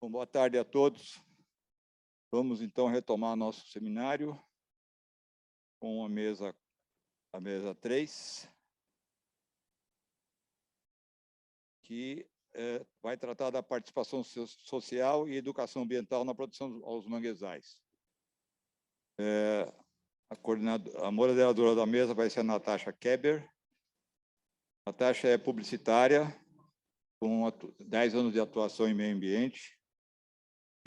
Bom, boa tarde a todos. Vamos então retomar nosso seminário com a mesa 3, que vai tratar da participação social e educação ambiental na produção aos manguezais. A moderadora da mesa vai ser a Natasha Keber. Natasha é publicitária, com 10 anos de atuação em meio ambiente,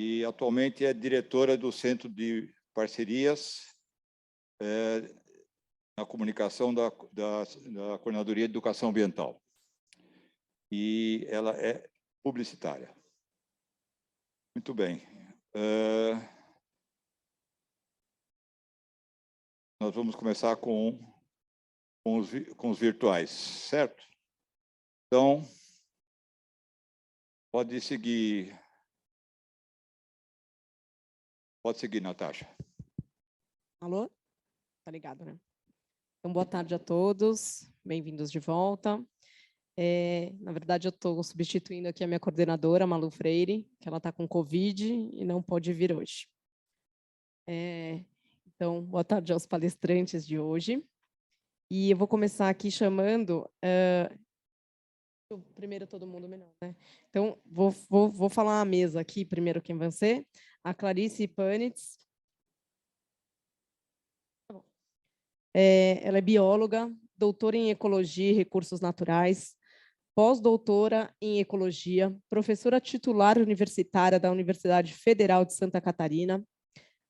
e atualmente é diretora do Centro de Parcerias na comunicação da Coordenadoria de Educação Ambiental. E ela é publicitária. Muito bem. Nós vamos começar com os virtuais, certo? Então, pode seguir. Pode seguir, Natasha. Alô? Tá ligado, né? Então, boa tarde a todos. Bem-vindos de volta. Na verdade, eu estou substituindo aqui a minha coordenadora, Malu Freire, que ela está com Covid e não pode vir hoje. Então, boa tarde aos palestrantes de hoje. E eu vou começar aqui chamando... Primeiro todo mundo melhor, né? Então, vou falar a mesa aqui, primeiro quem vai ser. A Clarice Panitz. Ela é bióloga, doutora em Ecologia e Recursos Naturais, pós-doutora em Ecologia, professora titular universitária da Universidade Federal de Santa Catarina,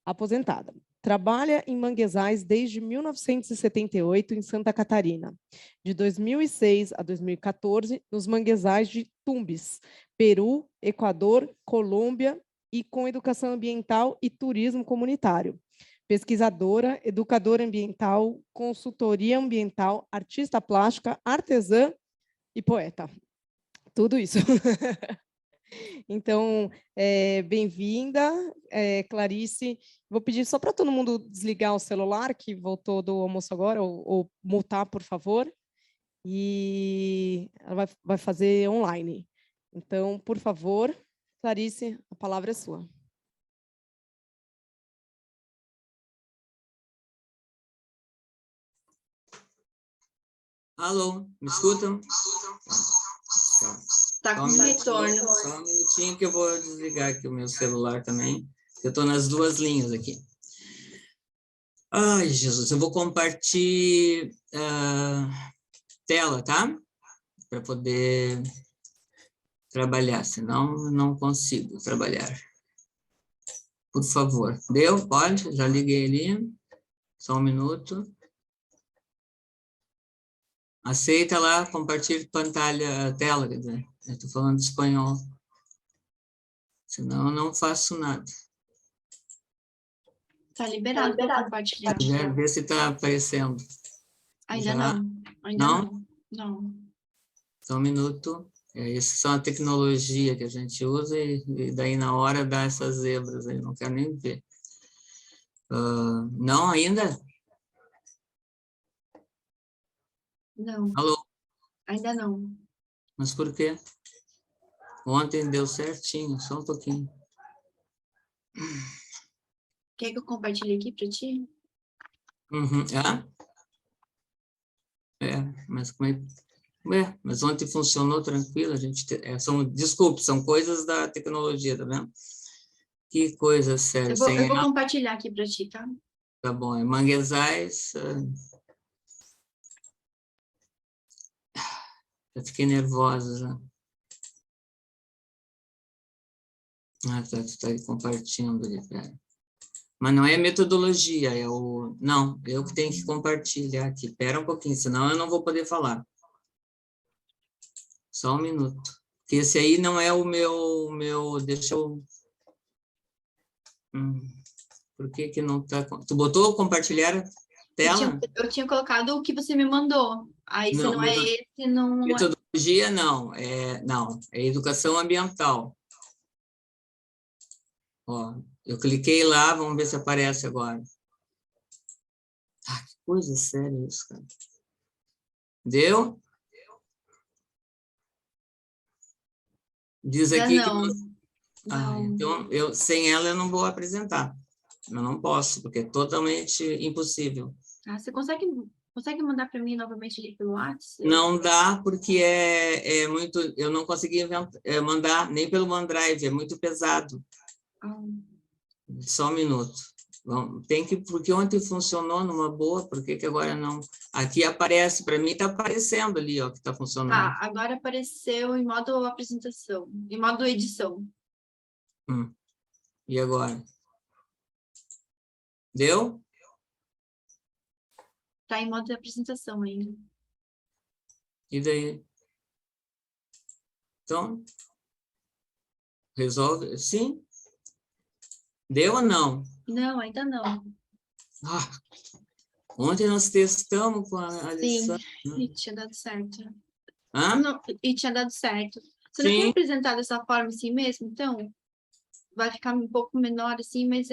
aposentada. Trabalha em manguezais desde 1978 em Santa Catarina. De 2006 a 2014, nos manguezais de Tumbes, Peru, Equador, Colômbia e com educação ambiental e turismo comunitário. Pesquisadora, educadora ambiental, consultoria ambiental, artista plástica, artesã e poeta. Tudo isso. Então, bem-vinda, Clarice. Vou pedir só para todo mundo desligar o celular, que voltou do almoço agora, ou mutar, por favor. E ela vai fazer online. Então, por favor, Clarice, a palavra é sua. Alô, me escutam? Tá com retorno. Só um minutinho que eu vou desligar aqui o meu celular também. Eu estou nas duas linhas aqui. Ai, Jesus, eu vou compartilhar tela, tá? Para poder trabalhar, senão não consigo trabalhar. Por favor. Deu? Pode? Já liguei ali. Só um minuto. Aceita lá, compartilhe tela, quer dizer, eu estou falando espanhol. Senão eu não faço nada. Tá liberado para compartilhar. Ver se está aparecendo. Ainda Já? não. Ainda não. Não. Só um minuto. Isso são a tecnologia que a gente usa e daí na hora dá essas zebras aí, não quero nem ver. Não ainda? Não. Alô? Ainda não. Mas por quê? Ontem deu certinho, só um pouquinho. Quer que eu compartilhe aqui para ti? Uhum. Mas como é? Mas ontem funcionou tranquilo, a gente desculpe, são coisas da tecnologia, tá vendo? Que coisa séria. Eu vou compartilhar aqui para ti, tá? Tá bom, é manguezais. Eu fiquei nervosa já. Tá compartilhando ali, pera. Mas não é metodologia, Não, eu que tenho que compartilhar aqui. Espera um pouquinho, senão eu não vou poder falar. Só um minuto. Porque esse aí não é o meu... Deixa eu... Por que não tá... Tu botou compartilhar tela? Eu tinha colocado o que você me mandou. Aí, se não é esse, não... Metodologia, não. Não, é educação ambiental. Ó, eu cliquei lá, vamos ver se aparece agora. Que coisa séria isso, cara. Deu? Diz aqui Não. Então, sem ela eu não vou apresentar. Eu não posso, porque é totalmente impossível. Você consegue mandar para mim novamente ali pelo WhatsApp? Não dá, porque é muito... Eu não consegui mandar nem pelo OneDrive, é muito pesado. Só um minuto. Bom, porque ontem funcionou numa boa, por que agora não? Aqui aparece, para mim está aparecendo ali, ó, que está funcionando. Agora apareceu em modo apresentação, em modo edição. E agora? Deu? Está em modo de apresentação ainda. E daí? Então, resolve? Sim? Deu ou não? Não, ainda não. Ontem nós testamos com a Sim, Alessandra. e tinha dado certo. Hã? Não, e tinha dado certo. Você não quer apresentar dessa forma assim mesmo, então? Vai ficar um pouco menor assim, mas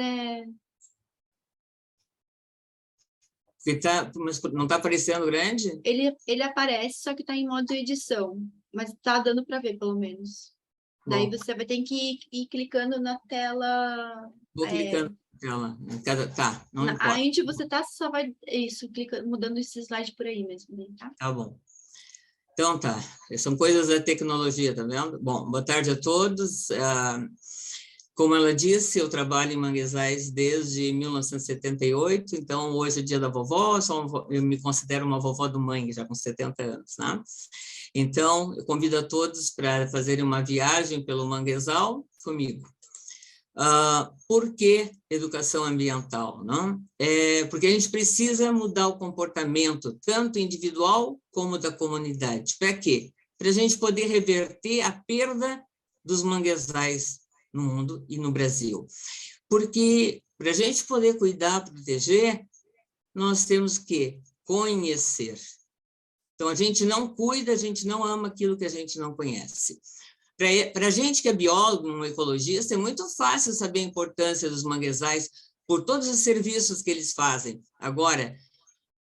Mas não está aparecendo grande? Ele aparece, só que está em modo edição. Mas está dando para ver, pelo menos. Daí você vai ter que ir clicando na tela. Vou clicando na tela. Tá, não importa. Aí onde você tá, só vai clicando, mudando esse slide por aí mesmo, né, tá? Tá bom. Então tá, são coisas da tecnologia, tá vendo? Bom, boa tarde a todos. Como ela disse, eu trabalho em manguezais desde 1978, então hoje é dia da vovó, eu me considero uma vovó do mangue, já com 70 anos, né? Então, eu convido a todos para fazerem uma viagem pelo manguezal comigo. Por que educação ambiental? Não? Porque a gente precisa mudar o comportamento, tanto individual como da comunidade. Para quê? Para a gente poder reverter a perda dos manguezais no mundo e no Brasil. Porque para a gente poder cuidar, proteger, nós temos que conhecer. Então, a gente não cuida, a gente não ama aquilo que a gente não conhece. Para a gente que é biólogo, um ecologista, é muito fácil saber a importância dos manguezais por todos os serviços que eles fazem. Agora,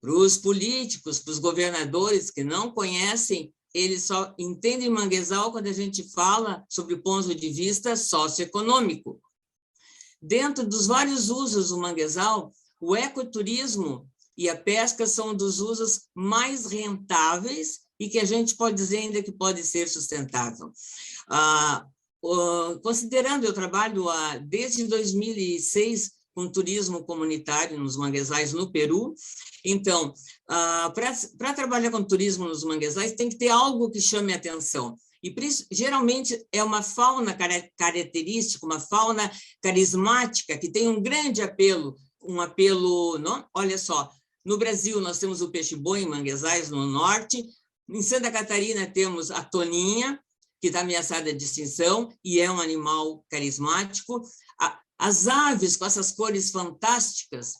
para os políticos, para os governadores que não conhecem, eles só entendem manguezal quando a gente fala sobre o ponto de vista socioeconômico. Dentro dos vários usos do manguezal, o ecoturismo e a pesca são dos usos mais rentáveis e que a gente pode dizer ainda que pode ser sustentável. Considerando, eu trabalho desde 2006 com turismo comunitário nos manguezais no Peru. Então, para trabalhar com turismo nos manguezais, tem que ter algo que chame a atenção. E geralmente é uma fauna característica, uma fauna carismática, que tem um grande apelo, não? Olha só, no Brasil nós temos o peixe-boi em manguezais no norte, em Santa Catarina temos a toninha, que está ameaçada de extinção, e é um animal carismático. As aves com essas cores fantásticas,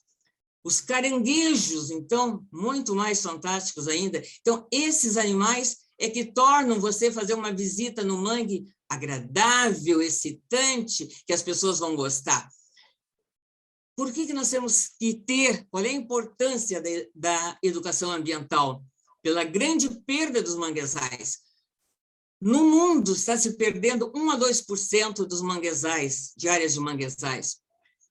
os caranguejos, então, muito mais fantásticos ainda. Então, esses animais é que tornam você fazer uma visita no mangue agradável, excitante, que as pessoas vão gostar. Por que nós temos que ter, qual é a importância da educação ambiental? Pela grande perda dos manguezais. No mundo está se perdendo 1 a 2% dos manguezais, de áreas de manguezais.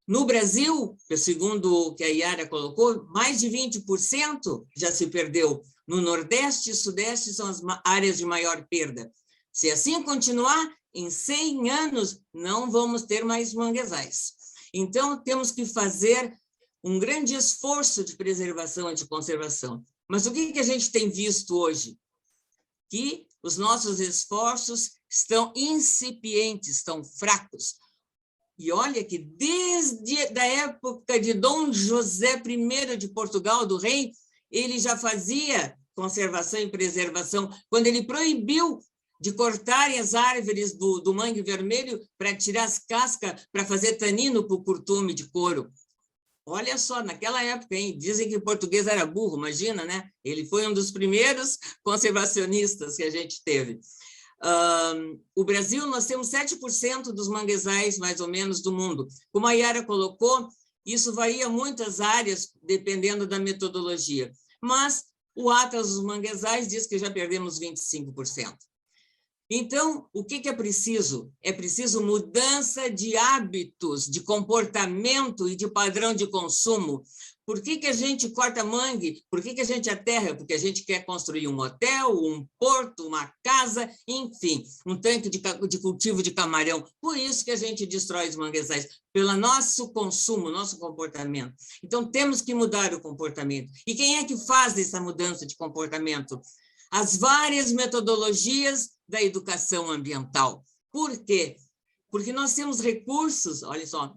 No Brasil, segundo o que a Yara colocou, mais de 20% já se perdeu. No Nordeste e Sudeste são as áreas de maior perda. Se assim continuar, em 100 anos não vamos ter mais manguezais. Então, temos que fazer um grande esforço de preservação e de conservação. Mas o que a gente tem visto hoje? Que os nossos esforços estão incipientes, estão fracos. E olha que desde a época de Dom José I de Portugal, do rei, ele já fazia conservação e preservação, quando ele proibiu de cortarem as árvores do mangue vermelho para tirar as cascas, para fazer tanino para o curtume de couro. Olha só, naquela época, hein? Dizem que o português era burro, imagina, né? Ele foi um dos primeiros conservacionistas que a gente teve. O Brasil, nós temos 7% dos manguezais, mais ou menos, do mundo. Como a Yara colocou, isso varia muitas áreas, dependendo da metodologia. Mas o Atlas dos Manguezais diz que já perdemos 25%. Então, o que é preciso? É preciso mudança de hábitos, de comportamento e de padrão de consumo. Por que a gente corta mangue? Por que a gente aterra? Porque a gente quer construir um hotel, um porto, uma casa, enfim, um tanque de cultivo de camarão. Por isso que a gente destrói os manguezais, pelo nosso consumo, nosso comportamento. Então, temos que mudar o comportamento. E quem é que faz essa mudança de comportamento? As várias metodologias da educação ambiental. Por quê? Porque nós temos recursos, olha só,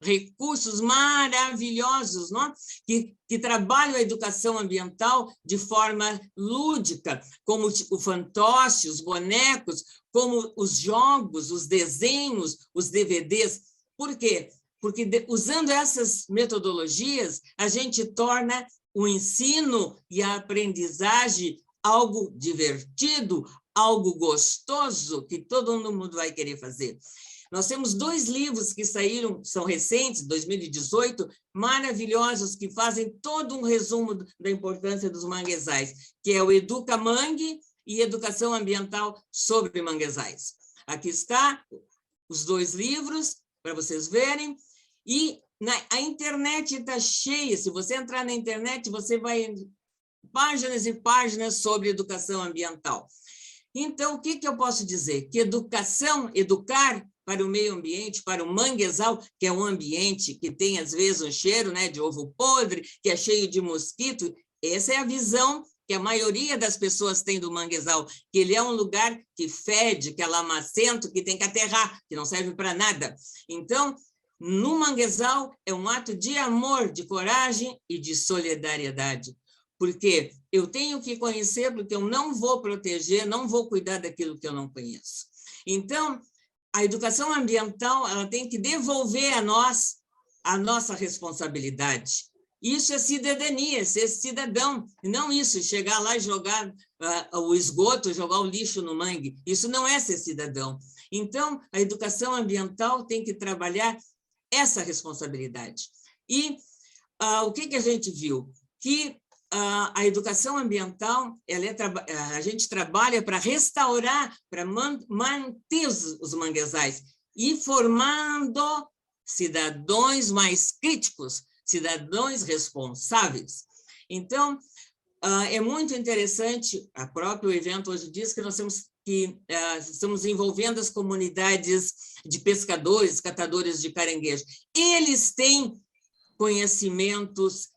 recursos maravilhosos, não? Que trabalham a educação ambiental de forma lúdica, como o fantoche, os bonecos, como os jogos, os desenhos, os DVDs. Por quê? Porque usando essas metodologias, a gente torna o ensino e a aprendizagem algo divertido, algo gostoso, que todo mundo vai querer fazer. Nós temos 2 livros que saíram, são recentes, 2018, maravilhosos, que fazem todo um resumo da importância dos manguezais, que é o Educa Mangue e Educação Ambiental sobre Manguezais. Aqui está os 2 livros, para vocês verem, e a internet está cheia. Se você entrar na internet, você vai páginas e páginas sobre educação ambiental. Então, o que eu posso dizer? Que educar para o meio ambiente, para o manguezal, que é um ambiente que tem, às vezes, um cheiro, né, de ovo podre, que é cheio de mosquito, essa é a visão que a maioria das pessoas tem do manguezal, que ele é um lugar que fede, que é lamacento, que tem que aterrar, que não serve para nada. Então, no manguezal, é um ato de amor, de coragem e de solidariedade. Porque eu tenho que conhecer, porque eu não vou proteger, não vou cuidar daquilo que eu não conheço. Então, a educação ambiental, ela tem que devolver a nós a nossa responsabilidade. Isso é cidadania, ser cidadão, e não isso, chegar lá e jogar o esgoto, jogar o lixo no mangue. Isso não é ser cidadão. Então, a educação ambiental tem que trabalhar essa responsabilidade. E o que a gente viu? Que a educação ambiental, a gente trabalha para restaurar, para manter os manguezais e formando cidadãos mais críticos, cidadãos responsáveis. Então, é muito interessante, o próprio evento hoje diz que nós temos que estamos envolvendo as comunidades de pescadores, catadores de caranguejo. Eles têm conhecimentos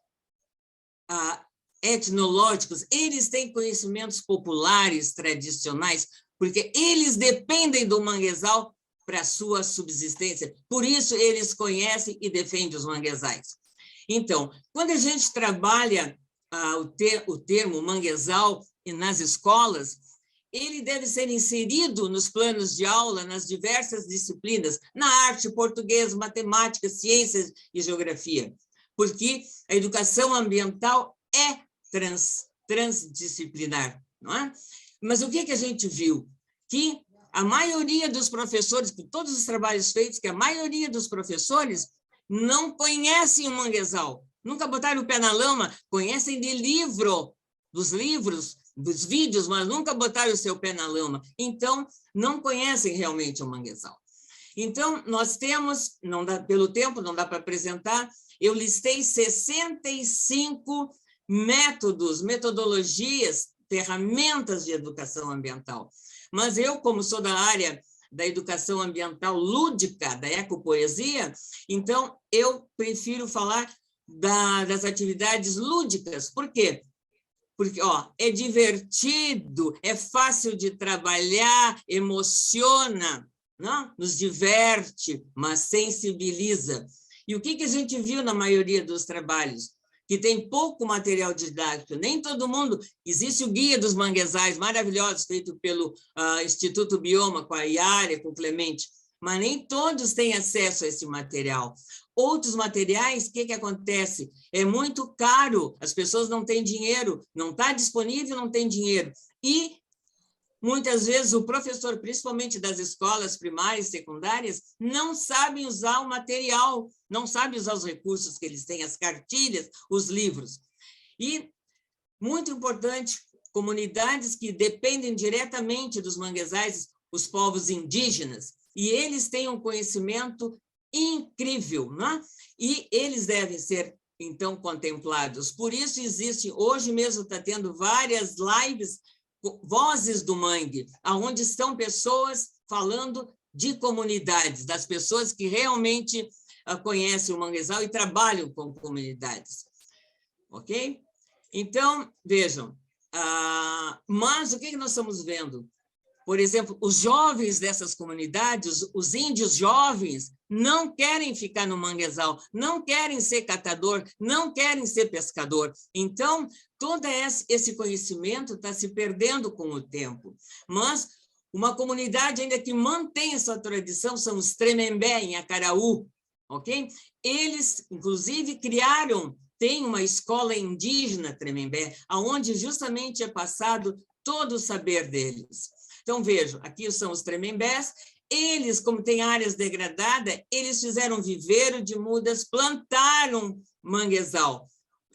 etnológicos, eles têm conhecimentos populares, tradicionais, porque eles dependem do manguezal para a sua subsistência. Por isso, eles conhecem e defendem os manguezais. Então, quando a gente trabalha o termo manguezal nas escolas, ele deve ser inserido nos planos de aula, nas diversas disciplinas, na arte, português, matemática, ciências e geografia, porque a educação ambiental é transdisciplinar, não é? Mas o que a gente viu? Que a maioria dos professores, com todos os trabalhos feitos, que a maioria dos professores não conhecem o manguezal, nunca botaram o pé na lama, conhecem de livro, dos livros, dos vídeos, mas nunca botaram o seu pé na lama. Então, não conhecem realmente o manguezal. Então, nós temos, pelo tempo, não dá para apresentar, eu listei 65 métodos, metodologias, ferramentas de educação ambiental. Mas eu, como sou da área da educação ambiental lúdica, da ecopoesia, então eu prefiro falar das atividades lúdicas. Por quê? Porque é divertido, é fácil de trabalhar, emociona, não? Nos diverte, mas sensibiliza. E o que a gente viu na maioria dos trabalhos? Que tem pouco material didático, nem todo mundo... Existe o Guia dos Manguezais, maravilhoso, feito pelo Instituto Bioma, com a Iária, com o Clemente, mas nem todos têm acesso a esse material. Outros materiais, o que acontece? É muito caro, as pessoas não têm dinheiro, não está disponível, não tem dinheiro. E, muitas vezes, o professor, principalmente das escolas primárias e secundárias, não sabe usar o material, não sabe usar os recursos que eles têm, as cartilhas, os livros. E, muito importante, comunidades que dependem diretamente dos manguezais, os povos indígenas, e eles têm um conhecimento incrível, né? E eles devem ser, então, contemplados. Por isso existe, hoje mesmo está tendo várias lives, Vozes do Mangue, onde estão pessoas falando de comunidades, das pessoas que realmente conhecem o manguezal e trabalham com comunidades. Ok? Então, vejam, mas o que nós estamos vendo? Por exemplo, os jovens dessas comunidades, os índios jovens, não querem ficar no manguezal, não querem ser catador, não querem ser pescador. Então, todo esse conhecimento está se perdendo com o tempo. Mas uma comunidade ainda que mantém essa tradição são os Tremembé, em Acaraú, ok? Eles, inclusive, tem uma escola indígena Tremembé, onde justamente é passado todo o saber deles. Então, vejam, aqui são os Tremembés, eles, como têm áreas degradadas, eles fizeram viveiro de mudas, plantaram manguezal,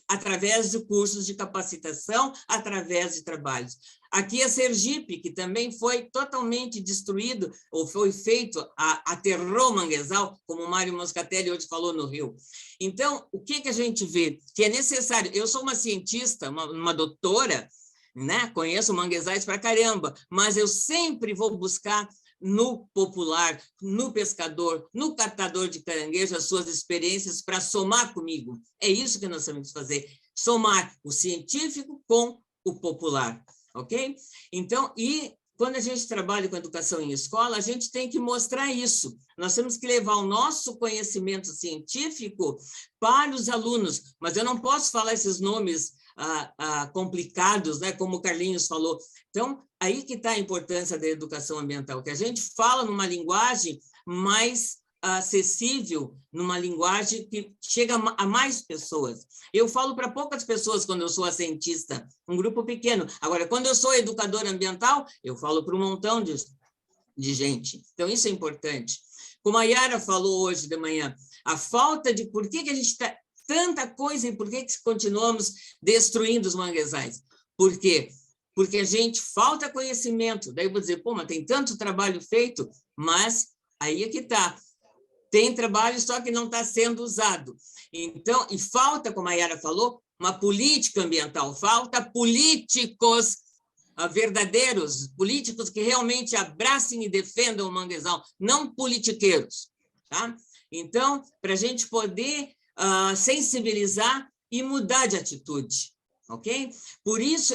através de cursos de capacitação, através de trabalhos. Aqui é Sergipe, que também foi totalmente destruído, ou foi feito, aterrou manguezal, como o Mário Moscatelli hoje falou no Rio. Então, o que a gente vê? Que é necessário, eu sou uma cientista, uma doutora, né? Conheço manguezais pra caramba, mas eu sempre vou buscar no popular, no pescador, no catador de caranguejo, as suas experiências para somar comigo. É isso que nós temos que fazer, somar o científico com o popular, ok? Então, e quando a gente trabalha com educação em escola, a gente tem que mostrar isso. Nós temos que levar o nosso conhecimento científico para os alunos, mas eu não posso falar esses nomes complicados, né, como o Carlinhos falou. Então, aí que está a importância da educação ambiental, que a gente fala numa linguagem mais acessível, numa linguagem que chega a mais pessoas. Eu falo para poucas pessoas quando eu sou cientista, um grupo pequeno. Agora, quando eu sou educadora ambiental, eu falo para um montão de gente. Então, isso é importante. Como a Yara falou hoje de manhã, a falta de... Por que a gente está... Tanta coisa, e por que continuamos destruindo os manguezais? Por quê? Porque a gente falta conhecimento. Daí eu vou dizer, pô, mas tem tanto trabalho feito, mas aí é que está. Tem trabalho, só que não está sendo usado. Então, e falta, como a Yara falou, uma política ambiental, falta políticos verdadeiros, políticos que realmente abracem e defendam o manguezal, não politiqueiros. Tá? Então, para a gente poder sensibilizar e mudar de atitude, ok? Por isso,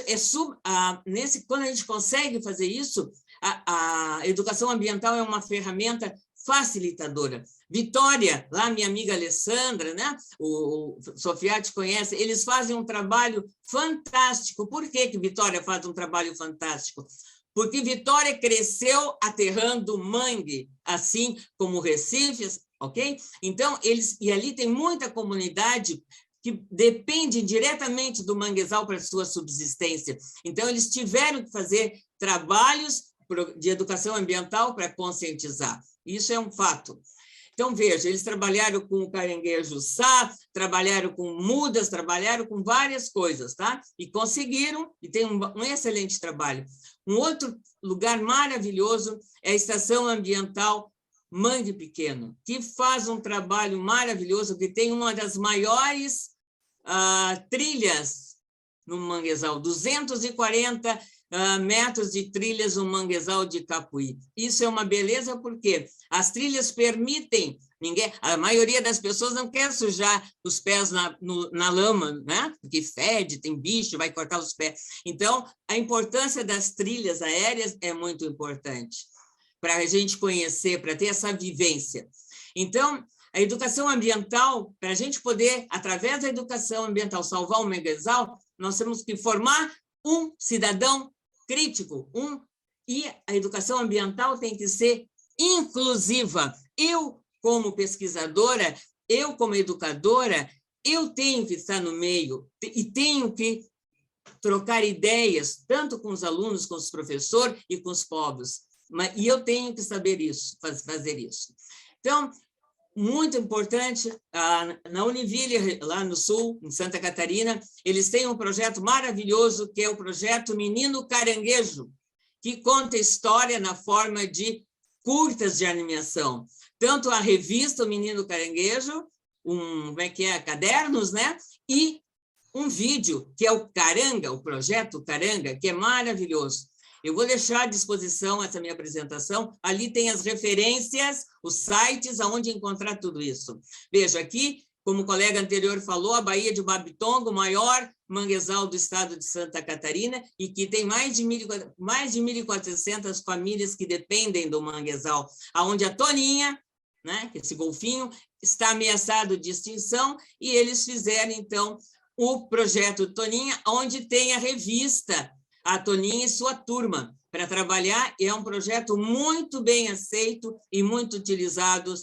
quando a gente consegue fazer isso, a educação ambiental é uma ferramenta facilitadora. Vitória, lá minha amiga Alessandra, né? O Sofiati conhece, eles fazem um trabalho fantástico. Por que Vitória faz um trabalho fantástico? Porque Vitória cresceu aterrando mangue, assim como Recife, ok? Então, e ali tem muita comunidade que depende diretamente do manguezal para sua subsistência. Então, eles tiveram que fazer trabalhos de educação ambiental para conscientizar. Isso é um fato. Então, veja, eles trabalharam com o caranguejo sá, trabalharam com mudas, trabalharam com várias coisas, tá? E conseguiram, e tem um excelente trabalho. Um outro lugar maravilhoso é a Estação Ambiental Mangue Pequeno, que faz um trabalho maravilhoso, que tem uma das maiores trilhas no manguezal, 240 metros de trilhas no manguezal de Capuí. Isso é uma beleza porque as trilhas permitem, a maioria das pessoas não quer sujar os pés na lama, né? Porque fede, tem bicho, vai cortar os pés. Então, a importância das trilhas aéreas é muito importante para a gente conhecer, para ter essa vivência. Então, a educação ambiental, para a gente poder, através da educação ambiental, salvar o manguezal, nós temos que formar um cidadão crítico, e a educação ambiental tem que ser inclusiva. Eu, como pesquisadora, eu, como educadora, eu tenho que estar no meio e tenho que trocar ideias, tanto com os alunos, com os professores e com os povos. E eu tenho que saber isso, fazer isso. Então, muito importante, na Univille, lá no Sul, em Santa Catarina, eles têm um projeto maravilhoso, que é o projeto Menino Caranguejo, que conta história na forma de curtas de animação. Tanto a revista O Menino Caranguejo, cadernos, né? E um vídeo, que é o Caranga, o projeto Caranga, que é maravilhoso. Eu vou deixar à disposição essa minha apresentação. Ali tem as referências, os sites, aonde encontrar tudo isso. Veja, aqui, como o colega anterior falou, a Baía de Babitonga, o maior manguezal do estado de Santa Catarina, e que tem mais de 1.400 famílias que dependem do manguezal, aonde a Toninha, né, esse golfinho, está ameaçado de extinção, e eles fizeram, então, o projeto Toninha, onde tem a revista A Toninha e Sua Turma, para trabalhar, e é um projeto muito bem aceito e muito utilizado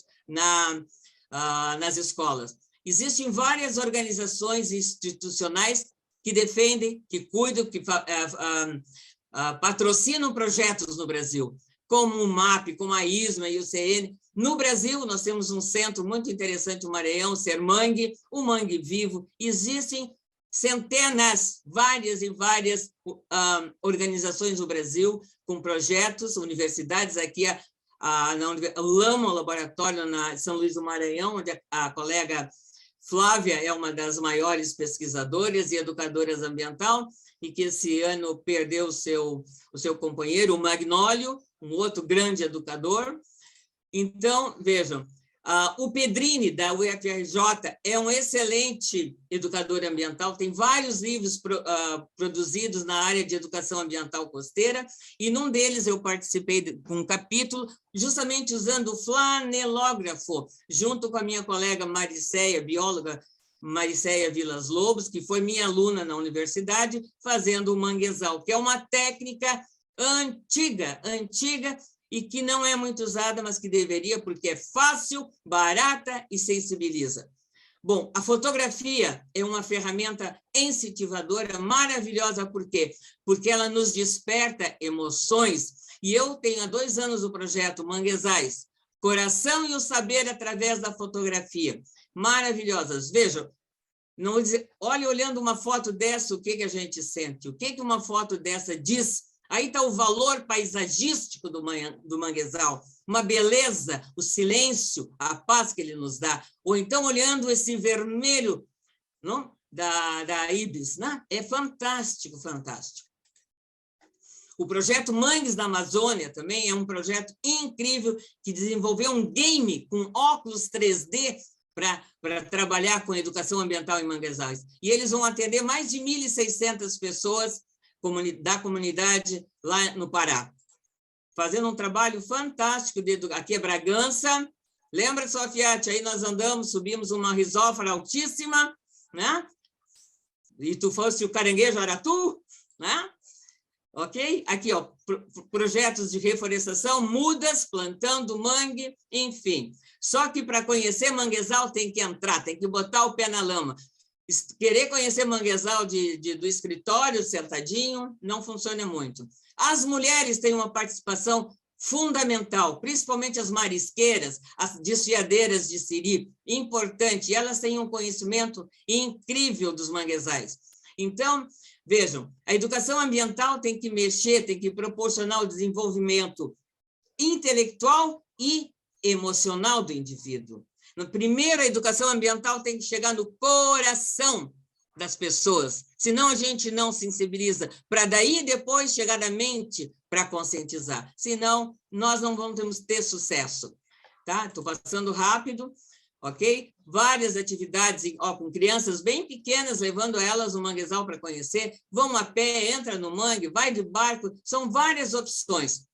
nas escolas. Existem várias organizações institucionais que defendem, que cuidam, que patrocinam projetos no Brasil, como o MAP, como a ISMA e o CN. No Brasil, nós temos um centro muito interessante, o Maranhão, o Sermangue, o Mangue Vivo. Existem centenas, várias e várias organizações no Brasil com projetos, universidades. Aqui, o LAMA, o laboratório na São Luís do Maranhão, onde a colega Flávia é uma das maiores pesquisadoras e educadoras ambiental, e que esse ano perdeu o seu companheiro, o Magnólio, um outro grande educador. Então, vejam, o Pedrini, da UFRJ, é um excelente educador ambiental, tem vários livros produzidos na área de educação ambiental costeira, e num deles eu participei de um capítulo, justamente usando o flanelógrafo, junto com a minha colega Maricéia, bióloga Maricéia Vilas Lobos, que foi minha aluna na universidade, fazendo o manguezal, que é uma técnica antiga, e que não é muito usada, mas que deveria, porque é fácil, barata e sensibiliza. Bom, a fotografia é uma ferramenta incentivadora maravilhosa, por quê? Porque ela nos desperta emoções, e eu tenho há 2 anos o projeto Manguezais, Coração e o Saber através da fotografia. Maravilhosas. Vejam, não vou dizer, olha, olhando uma foto dessa, o que a gente sente? O que uma foto dessa diz? Aí está o valor paisagístico do manguezal, uma beleza, o silêncio, a paz que ele nos dá. Ou então, olhando esse vermelho, não? da Ibis, né? É fantástico, fantástico. O projeto Mangues da Amazônia também é um projeto incrível que desenvolveu um game com óculos 3D para trabalhar com educação ambiental em manguezais. E eles vão atender mais de 1.600 pessoas da comunidade lá no Pará, fazendo um trabalho fantástico. Aqui é Bragança, lembra, Sofiati? Aí nós andamos, subimos uma risófora altíssima, né? E tu fosse o caranguejo, era tu, né? Ok? Aqui, ó, projetos de reflorestação, mudas, plantando mangue, enfim. Só que para conhecer manguezal tem que entrar, tem que botar o pé na lama. Querer conhecer manguezal do escritório, sentadinho, não funciona muito. As mulheres têm uma participação fundamental, principalmente as marisqueiras, as desfiadeiras de siri, importante, e elas têm um conhecimento incrível dos manguezais. Então, vejam, a educação ambiental tem que mexer, tem que proporcionar o desenvolvimento intelectual e emocional do indivíduo. Primeiro, a educação ambiental tem que chegar no coração das pessoas, senão a gente não sensibiliza, para daí depois chegar na mente para conscientizar, senão nós não vamos ter sucesso. Tá? Estou passando rápido, ok? Várias atividades com crianças bem pequenas, levando elas no manguezal para conhecer, vão a pé, entra no mangue, vai de barco, são várias opções.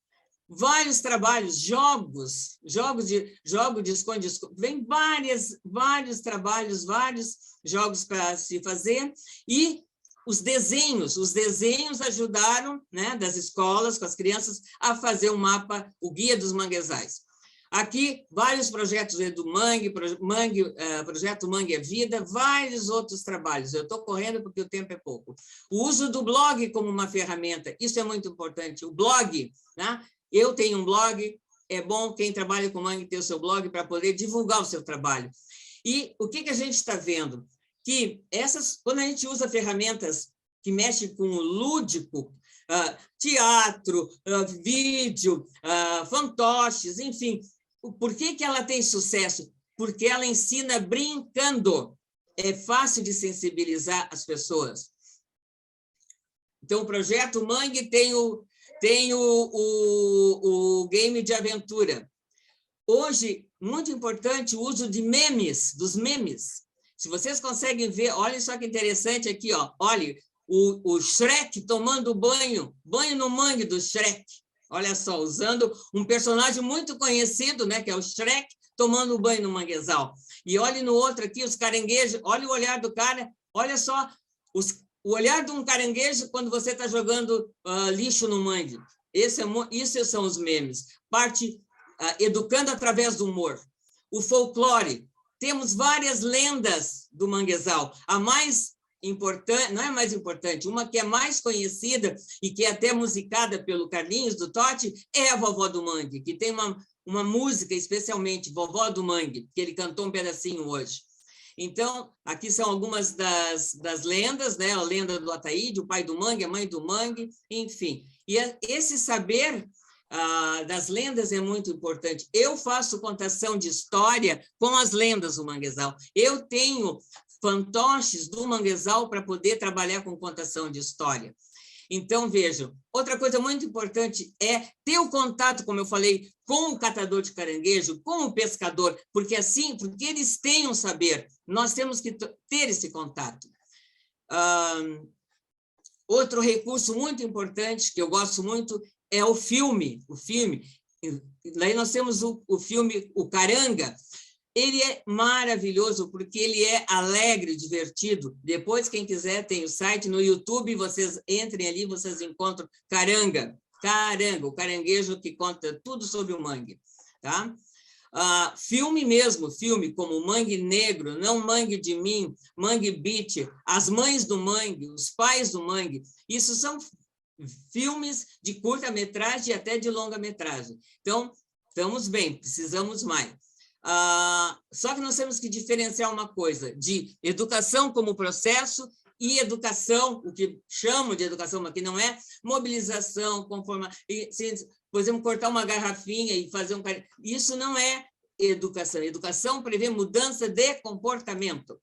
Vários trabalhos, jogos de esconde-esconde, vem vários trabalhos, vários jogos para se fazer, e os desenhos ajudaram, né, das escolas, com as crianças, a fazer o mapa, o Guia dos Manguezais. Aqui, vários projetos do Mangue, projeto Mangue é Vida, vários outros trabalhos. Eu estou correndo porque o tempo é pouco. O uso do blog como uma ferramenta, isso é muito importante. O blog, né? Eu tenho um blog, é bom quem trabalha com mangue ter o seu blog para poder divulgar o seu trabalho. E o que a gente está vendo? Que quando a gente usa ferramentas que mexem com o lúdico, teatro, vídeo, fantoches, enfim, por que ela tem sucesso? Porque ela ensina brincando. É fácil de sensibilizar as pessoas. Então, o projeto Mangue tem o game de aventura. Hoje, muito importante o uso de memes, dos memes. Se vocês conseguem ver, olhem só que interessante aqui, ó. Olha, o Shrek tomando banho no mangue do Shrek. Olha só, usando um personagem muito conhecido, né, que é o Shrek, tomando banho no manguezal. E olhe no outro aqui, os caranguejos, olha o olhar do cara, olha só, o olhar de um caranguejo quando você está jogando lixo no mangue. Isso são os memes. Parte educando através do humor. O folclore. Temos várias lendas do manguezal. A mais importante, não é mais importante, uma que é mais conhecida e que é até musicada pelo Carlinhos do Totti, é a Vovó do Mangue, que tem uma música especialmente, Vovó do Mangue, que ele cantou um pedacinho hoje. Então, aqui são algumas das lendas, né? A lenda do Ataíde, o pai do mangue, a mãe do mangue, enfim. E esse saber das lendas é muito importante. Eu faço contação de história com as lendas do manguezal. Eu tenho fantoches do manguezal para poder trabalhar com contação de história. Então, vejam, outra coisa muito importante é ter o contato, como eu falei, com o catador de caranguejo, com o pescador, porque eles têm um saber, nós temos que ter esse contato. Outro recurso muito importante, que eu gosto muito, é o filme. Daí nós temos o filme O Caranga. Ele é maravilhoso, porque ele é alegre, divertido. Depois, quem quiser, tem o site no YouTube, vocês entrem ali, vocês encontram Caranga, o caranguejo que conta tudo sobre o mangue. Tá? Filme mesmo, como Mangue Negro, Não Mangue de Mim, Mangue Beach, As Mães do Mangue, Os Pais do Mangue. Isso são filmes de curta-metragem e até de longa-metragem. Então, estamos bem, precisamos mais. Só que nós temos que diferenciar uma coisa, de educação como processo e educação, o que chamo de educação, mas que não é mobilização, por exemplo, cortar uma garrafinha e fazer um... Isso não é educação. Educação prevê mudança de comportamento.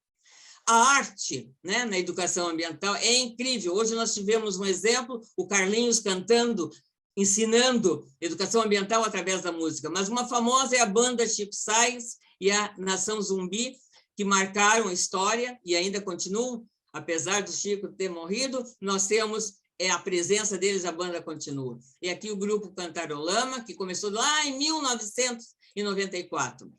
A arte, né, na educação ambiental é incrível. Hoje nós tivemos um exemplo, o Carlinhos cantando, ensinando educação ambiental através da música, mas uma famosa é a banda Chico Sainz e a Nação Zumbi, que marcaram a história e ainda continuam, apesar do Chico ter morrido, nós temos a presença deles, a banda continua. E aqui o grupo Cantarolama, que começou lá em 1994.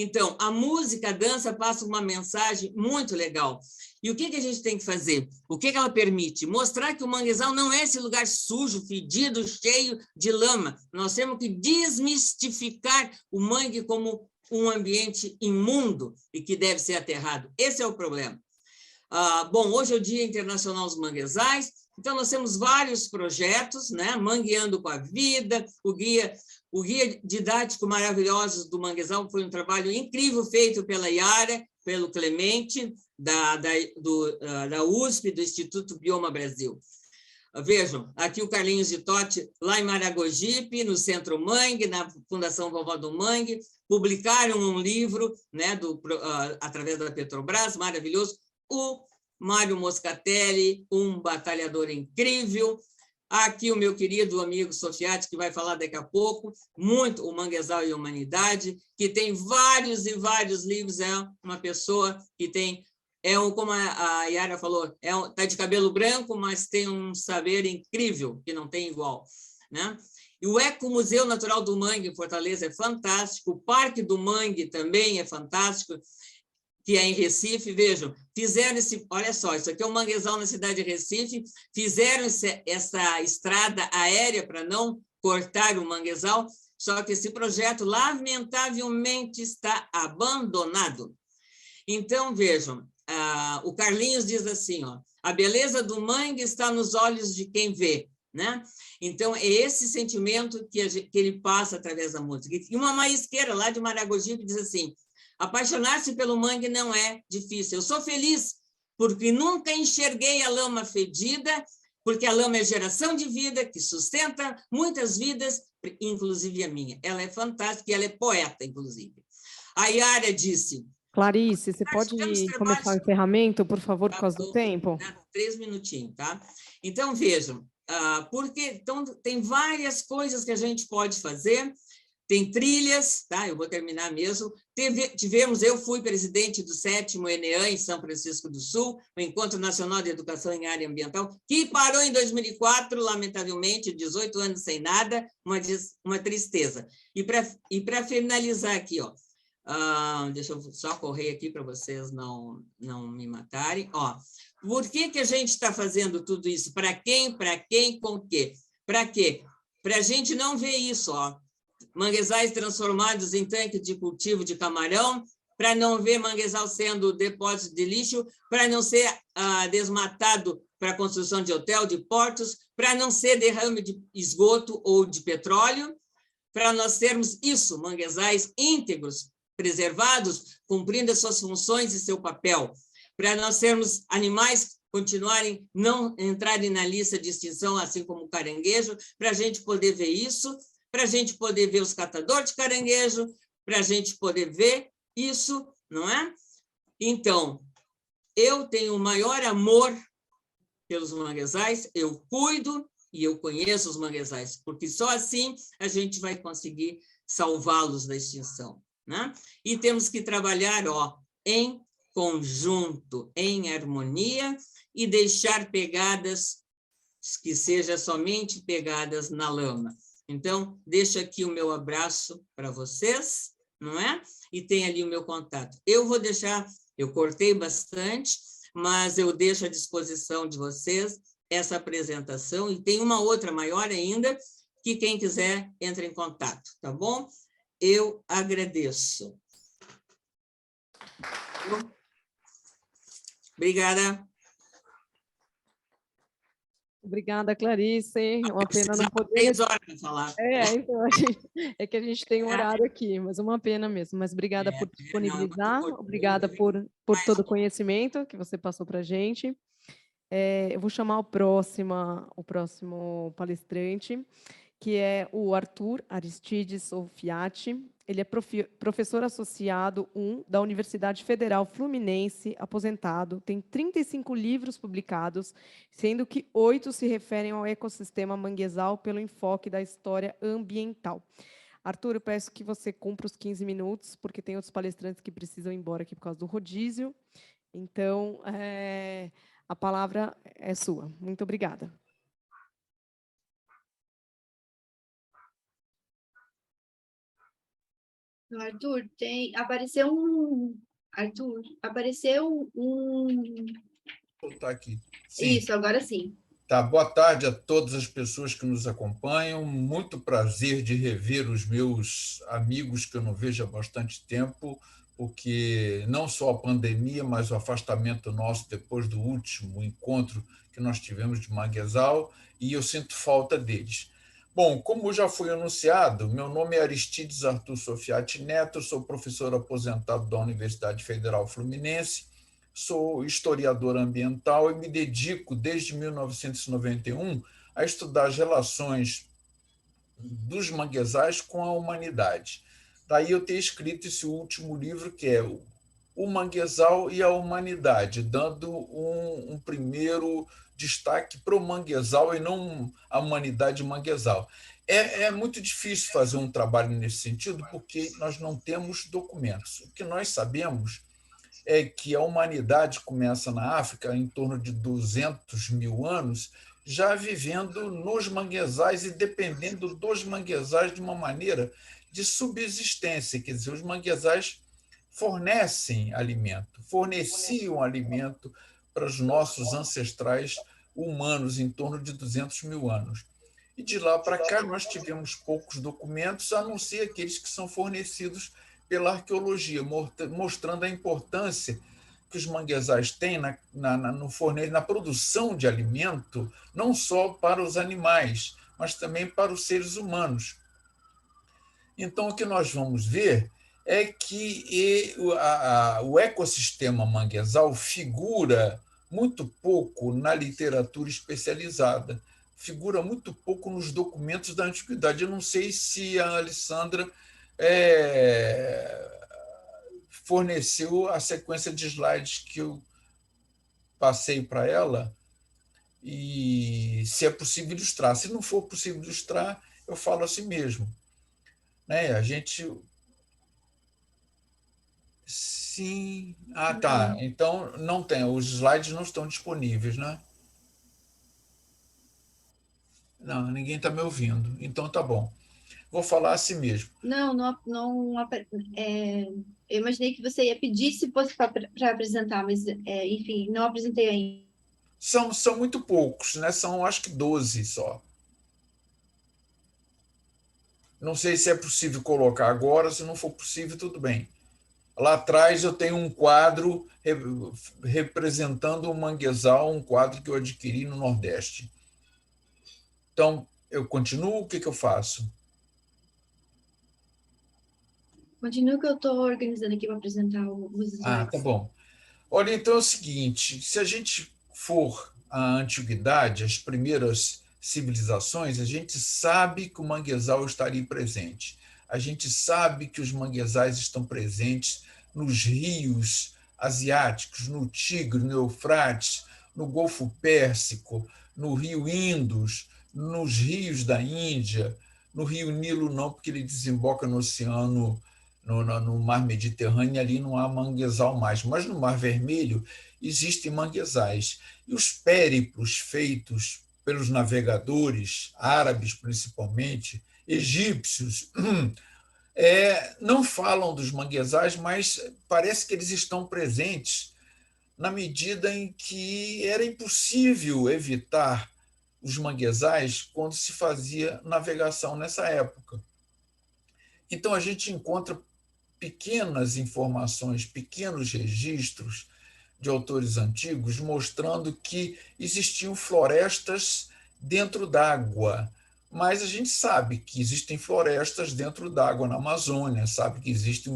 Então, a música, a dança passa uma mensagem muito legal. E o que a gente tem que fazer? O que ela permite? Mostrar que o manguezal não é esse lugar sujo, fedido, cheio de lama. Nós temos que desmistificar o mangue como um ambiente imundo e que deve ser aterrado. Esse é o problema. Bom, hoje é o Dia Internacional dos Manguezais, então nós temos vários projetos, né? Mangueando com a Vida, o guia didático maravilhoso do manguezal, foi um trabalho incrível feito pela Yara, pelo Clemente, da USP, do Instituto Bioma Brasil. Vejam, aqui o Carlinhos de Totti, lá em Maragogipe, no Centro Mangue, na Fundação Vovó do Mangue, publicaram um livro, né, através da Petrobras, maravilhoso. O Mário Moscatelli, um batalhador incrível. Aqui o meu querido amigo Sofiati, que vai falar daqui a pouco, muito o Manguezal e a Humanidade, que tem vários e vários livros, é uma pessoa que tem, como a Yara falou, está de cabelo branco, mas tem um saber incrível, que não tem igual, né? E o Ecomuseu Natural do Mangue em Fortaleza é fantástico, o Parque do Mangue também é fantástico, que é em Recife, vejam, fizeram olha só, isso aqui é um manguezal na cidade de Recife, fizeram essa estrada aérea para não cortar o manguezal, só que esse projeto, lamentavelmente, está abandonado. Então, vejam, o Carlinhos diz assim, ó, a beleza do mangue está nos olhos de quem vê, né? Então, é esse sentimento que ele passa através da música. E uma marisqueira lá de Maragogi diz assim: apaixonar-se pelo mangue não é difícil. Eu sou feliz porque nunca enxerguei a lama fedida, porque a lama é geração de vida que sustenta muitas vidas, inclusive a minha. Ela é fantástica e ela é poeta, inclusive. A Yara disse... Clarice, você pode começar o encerramento, por favor, por causa do tempo? 3 minutinhos, tá? Então, vejam, então, tem várias coisas que a gente pode fazer, tem trilhas, tá? Eu vou terminar mesmo. Eu fui presidente do 7º ENEAM em São Francisco do Sul, o Encontro Nacional de Educação em Área Ambiental, que parou em 2004, lamentavelmente, 18 anos sem nada, uma tristeza. E para finalizar aqui, ó, deixa eu só correr aqui para vocês não me matarem. Ó, por que a gente está fazendo tudo isso? Para quem, com o quê? Para quê? Para a gente não ver isso, ó. Manguezais transformados em tanque de cultivo de camarão, para não ver manguezal sendo depósito de lixo, para não ser desmatado para construção de hotel, de portos, para não ser derrame de esgoto ou de petróleo, para nós termos isso, manguezais íntegros, preservados, cumprindo as suas funções e seu papel, para nós termos animais continuarem, não entrarem na lista de extinção, assim como o caranguejo, para a gente poder ver isso, para a gente poder ver os catadores de caranguejo, para a gente poder ver isso, não é? Então, eu tenho o maior amor pelos manguezais, eu cuido e eu conheço os manguezais, porque só assim a gente vai conseguir salvá-los da extinção, né? E temos que trabalhar, ó, em conjunto, em harmonia, e deixar pegadas que sejam somente pegadas na lama. Então, deixo aqui o meu abraço para vocês, não é? E tem ali o meu contato. Eu vou deixar, eu cortei bastante, mas eu deixo à disposição de vocês essa apresentação, e tem uma outra maior ainda, que quem quiser entre em contato, tá bom? Eu agradeço. Obrigada. Obrigada, Clarice. Uma pena não poder... 3 horas para falar. Então, é que a gente tem um horário aqui, mas uma pena mesmo. Mas obrigada por disponibilizar, obrigada por todo o conhecimento que você passou para a gente. Eu vou chamar o próximo palestrante, que é o Arthur Aristides Olfiati. Ele é professor associado 1 da Universidade Federal Fluminense, aposentado, tem 35 livros publicados, sendo que 8 se referem ao ecossistema manguezal pelo enfoque da história ambiental. Arthur, eu peço que você cumpra os 15 minutos, porque tem outros palestrantes que precisam ir embora aqui por causa do rodízio. Então, a palavra é sua. Muito obrigada. Arthur, apareceu um... Vou voltar aqui. Sim. Isso, agora sim. Tá, boa tarde a todas as pessoas que nos acompanham. Muito prazer de rever os meus amigos que eu não vejo há bastante tempo, porque não só a pandemia, mas o afastamento nosso depois do último encontro que nós tivemos de manguezal, e eu sinto falta deles. Bom, como já foi anunciado, meu nome é Aristides Arthur Sofiati Neto, sou professor aposentado da Universidade Federal Fluminense, sou historiador ambiental e me dedico, desde 1991, a estudar as relações dos manguezais com a humanidade. Daí eu ter escrito esse último livro, que é O Manguezal e a Humanidade, dando um primeiro destaque para o manguezal e não a humanidade manguezal. É muito difícil fazer um trabalho nesse sentido, porque nós não temos documentos. O que nós sabemos é que a humanidade começa na África em torno de 200 mil anos, já vivendo nos manguezais e dependendo dos manguezais de uma maneira de subsistência, quer dizer, os manguezais forneciam alimento para os nossos ancestrais humanos em torno de 200 mil anos. E de lá para cá nós tivemos poucos documentos, a não ser aqueles que são fornecidos pela arqueologia, mostrando a importância que os manguezais têm na produção de alimento, não só para os animais, mas também para os seres humanos. Então, o que nós vamos ver é que o ecossistema manguezal figura muito pouco na literatura especializada, figura muito pouco nos documentos da antiguidade. Eu não sei se a Alessandra forneceu a sequência de slides que eu passei para ela e se é possível ilustrar. Se não for possível ilustrar, eu falo assim mesmo. Né? A gente... Sim. Ah, tá. Então, não tem. Os slides não estão disponíveis, né? Não, ninguém está me ouvindo. Então, tá bom. Vou falar assim mesmo. Eu imaginei que você ia pedir se fosse para apresentar, mas, enfim, não apresentei ainda. São muito poucos, né? São, acho que 12 só. Não sei se é possível colocar agora. Se não for possível, tudo bem. Lá atrás eu tenho um quadro representando o manguezal, um quadro que eu adquiri no Nordeste. Então, eu continuo, o que eu faço? Continua que eu estou organizando aqui para apresentar os slides. Ah, tá bom. Olha, então é o seguinte, se a gente for à antiguidade, as primeiras civilizações, a gente sabe que o manguezal estaria presente. A gente sabe que os manguezais estão presentes nos rios asiáticos, no Tigre, no Eufrates, no Golfo Pérsico, no rio Indus, nos rios da Índia, no rio Nilo não, porque ele desemboca no oceano, no Mar Mediterrâneo, e ali não há manguezal mais, mas no Mar Vermelho existem manguezais. E os périplos feitos pelos navegadores, árabes principalmente, egípcios, não falam dos manguezais, mas parece que eles estão presentes na medida em que era impossível evitar os manguezais quando se fazia navegação nessa época. Então, a gente encontra pequenas informações, pequenos registros de autores antigos mostrando que existiam florestas dentro d'água, mas a gente sabe que existem florestas dentro d'água na Amazônia, sabe que existem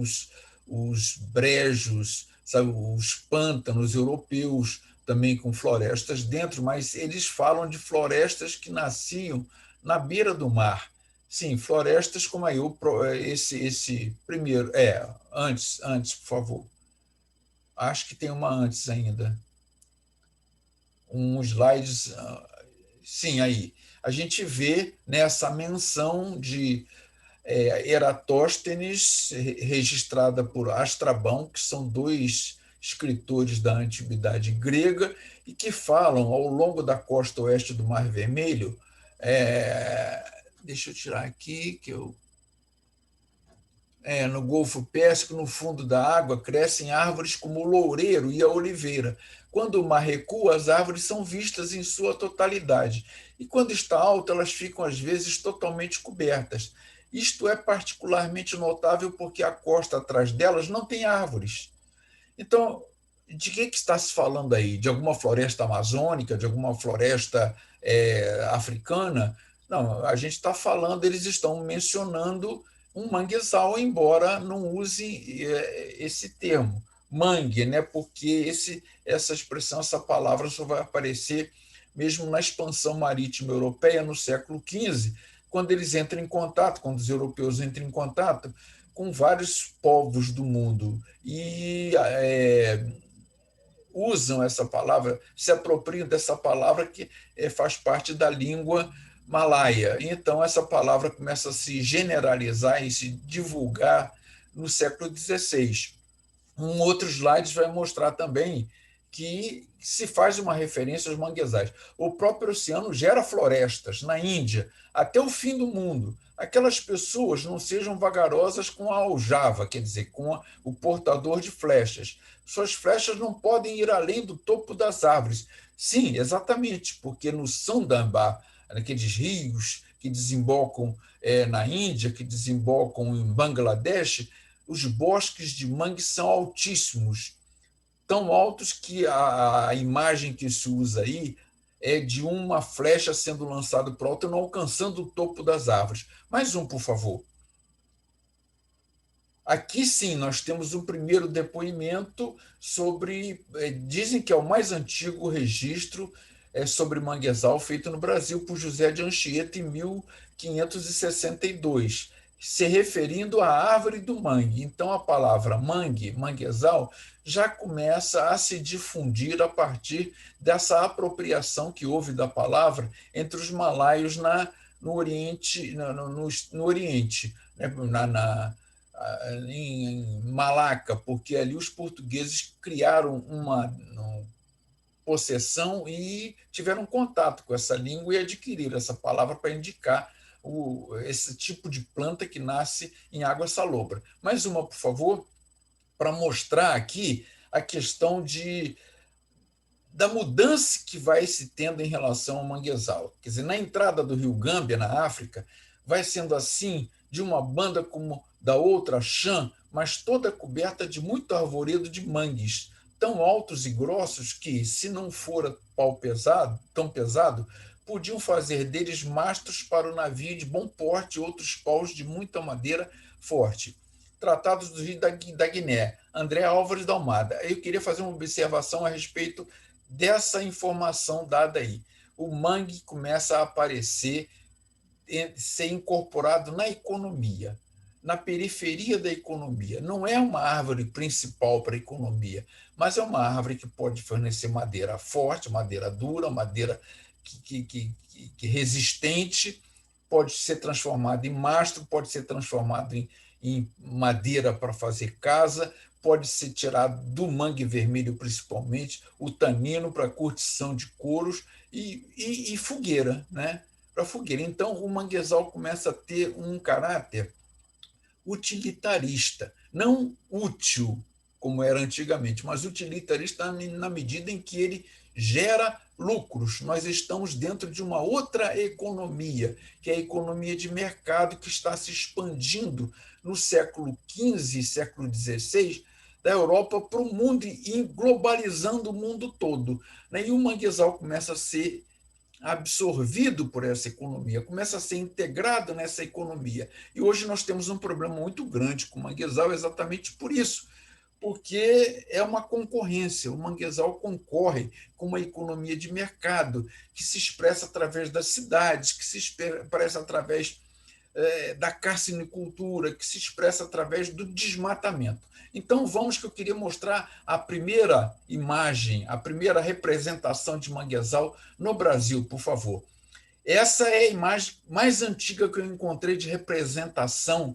os brejos, sabe, os pântanos europeus também com florestas dentro, mas eles falam de florestas que nasciam na beira do mar. Sim, florestas como aí, esse primeiro. Antes, por favor. Acho que tem uma antes ainda. Slides. Sim, aí. A gente vê nessa menção de Eratóstenes, registrada por Astrabão, que são dois escritores da antiguidade grega, e que falam ao longo da costa oeste do Mar Vermelho. Deixa eu tirar aqui, que eu. No Golfo Pérsico, no fundo da água, crescem árvores como o loureiro e a oliveira. Quando o mar recua, as árvores são vistas em sua totalidade. E quando está alto, elas ficam, às vezes, totalmente cobertas. Isto é particularmente notável porque a costa atrás delas não tem árvores. Então, de que está se falando aí? De alguma floresta amazônica, de alguma floresta africana? Não, a gente está falando, eles estão mencionando um manguezal, embora não usem esse termo, mangue, né? Porque essa expressão, essa palavra só vai aparecer mesmo na expansão marítima europeia no século XV, quando eles entram em contato, quando os europeus entram em contato com vários povos do mundo e usam essa palavra, se apropriam dessa palavra que faz parte da língua malaia. Então, essa palavra começa a se generalizar e se divulgar no século XVI. Um outro slide vai mostrar também que se faz uma referência aos manguezais. O próprio oceano gera florestas na Índia, até o fim do mundo. Aquelas pessoas não sejam vagarosas com a aljava, quer dizer, com o portador de flechas. Suas flechas não podem ir além do topo das árvores. Sim, exatamente, porque no Sundamba, naqueles rios que desembocam na Índia, que desembocam em Bangladesh, os bosques de mangue são altíssimos, tão altos que a imagem que se usa aí é de uma flecha sendo lançada para o alto e não alcançando o topo das árvores. Mais um, por favor. Aqui sim, nós temos um primeiro depoimento sobre. Dizem que é o mais antigo registro sobre manguezal feito no Brasil por José de Anchieta em 1562, se referindo à árvore do mangue. Então, a palavra mangue, manguezal, já começa a se difundir a partir dessa apropriação que houve da palavra entre os malaios no Oriente, no Oriente, né, em Malaca, porque ali os portugueses criaram uma possessão e tiveram contato com essa língua e adquiriram essa palavra para indicar esse tipo de planta que nasce em água salobra. Mais uma, por favor, para mostrar aqui a questão da mudança que vai se tendo em relação ao manguezal. Quer dizer, na entrada do rio Gâmbia, na África, vai sendo assim de uma banda como da outra, Chã, mas toda coberta de muito arvoredo de mangues, tão altos e grossos que, se não fora pau pesado, tão pesado, podiam fazer deles mastros para o navio de bom porte e outros paus de muita madeira forte. Tratados do Rio da Guiné, André Álvares da Almada. Eu queria fazer uma observação a respeito dessa informação dada aí. O mangue começa a aparecer, ser incorporado na economia, na periferia da economia. Não é uma árvore principal para a economia, mas é uma árvore que pode fornecer madeira forte, madeira dura, madeira que resistente, pode ser transformada em mastro, pode ser transformado em madeira para fazer casa, pode ser tirado do mangue vermelho, principalmente, o tanino para curtição de couros e fogueira, né? Para fogueira. Então, o manguezal começa a ter um caráter utilitarista, não útil, como era antigamente, mas utilitarista na medida em que ele gera lucros. Nós estamos dentro de uma outra economia, que é a economia de mercado, que está se expandindo no século XV e século XVI, da Europa para o mundo e globalizando o mundo todo. E o manguezal começa a ser absorvido por essa economia, começa a ser integrado nessa economia. E hoje nós temos um problema muito grande com o manguezal exatamente por isso, porque é uma concorrência. O manguezal concorre com uma economia de mercado que se expressa através das cidades, que se expressa através da carcinicultura, que se expressa através do desmatamento. Então, vamos que eu queria mostrar a primeira imagem, a primeira representação de manguezal no Brasil, por favor. Essa é a imagem mais antiga que eu encontrei de representação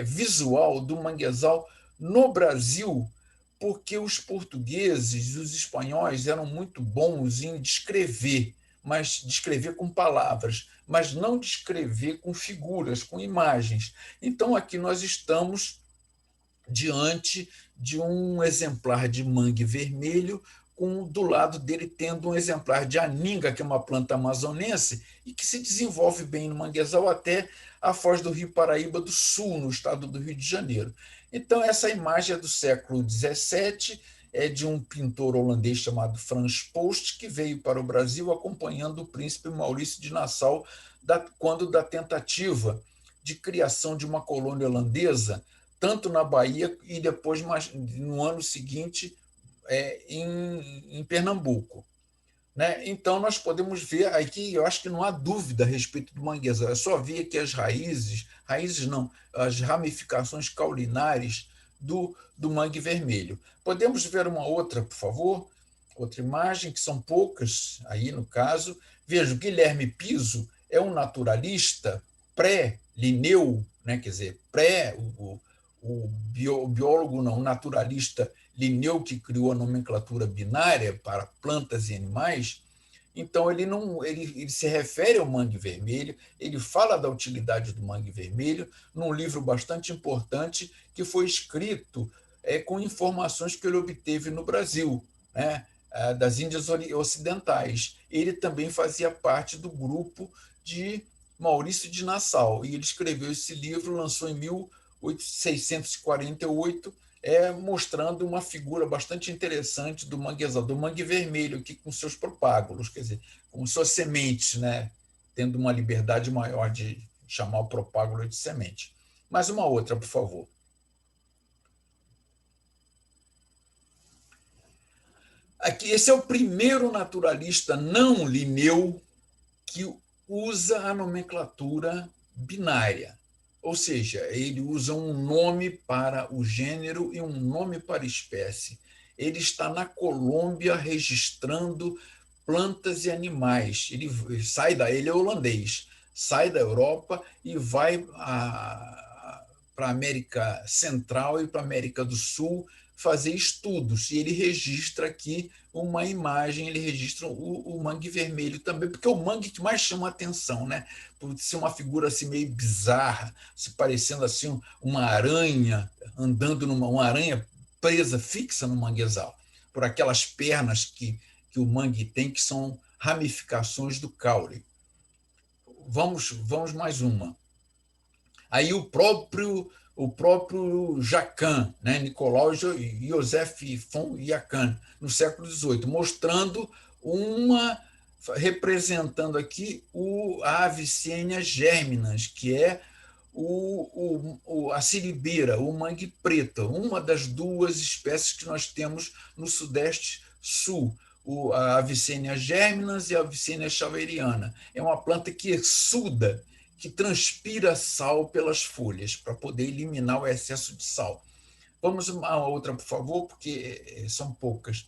visual do manguezal no Brasil, porque os portugueses, os espanhóis eram muito bons em descrever, mas descrever com palavras, mas não descrever com figuras, com imagens. Então, aqui nós estamos diante de um exemplar de mangue vermelho, do lado dele tendo um exemplar de aninga, que é uma planta amazonense, e que se desenvolve bem no manguezal até a foz do Rio Paraíba do Sul, no estado do Rio de Janeiro. Então, essa imagem é do século XVII, é de um pintor holandês chamado Frans Post, que veio para o Brasil acompanhando o príncipe Maurício de Nassau, quando da tentativa de criação de uma colônia holandesa, tanto na Bahia e depois, no ano seguinte, em Pernambuco. Né? Então, nós podemos ver aqui, eu acho que não há dúvida a respeito do manguezal, é só ver aqui as raízes não, as ramificações caulinares do mangue vermelho. Podemos ver uma outra, por favor? Outra imagem, que são poucas aí no caso. Veja, Guilherme Piso é um naturalista pré-Linneu, né? Quer dizer, o biólogo não, o naturalista Linneu, que criou a nomenclatura binária para plantas e animais. Então, ele se refere ao mangue vermelho, ele fala da utilidade do mangue vermelho num livro bastante importante que foi escrito com informações que ele obteve no Brasil, né, das Índias Ocidentais. Ele também fazia parte do grupo de Maurício de Nassau, e ele escreveu esse livro, lançou em 1648, mostrando uma figura bastante interessante do manguezal, do mangue vermelho, aqui com seus propágulos, quer dizer, com suas sementes, né? Tendo uma liberdade maior de chamar o propágulo de semente. Mais uma outra, por favor. Aqui, esse é o primeiro naturalista não Linneu que usa a nomenclatura binária, ou seja, ele usa um nome para o gênero e um nome para a espécie. Ele está na Colômbia registrando plantas e animais. Ele é holandês, sai da Europa e vai para a América Central e para a América do Sul fazer estudos, e ele registra aqui uma imagem, ele registra o mangue vermelho também, porque é o mangue que mais chama a atenção, né? Por ser uma figura assim meio bizarra, se parecendo assim uma aranha andando uma aranha presa fixa no manguezal, por aquelas pernas que o mangue tem, que são ramificações do caule. Vamos mais uma. Aí o próprio Jacan, né, Nicolau Joseph von Jacan, no século XVIII, representando aqui a Avicennia germinans, que é a siribeira, o mangue preto, uma das duas espécies que nós temos no Sudeste Sul, a Avicennia germinans e a Avicennia shaveriana. É uma planta que exsuda, que transpira sal pelas folhas para poder eliminar o excesso de sal. Vamos uma outra, por favor, porque são poucas.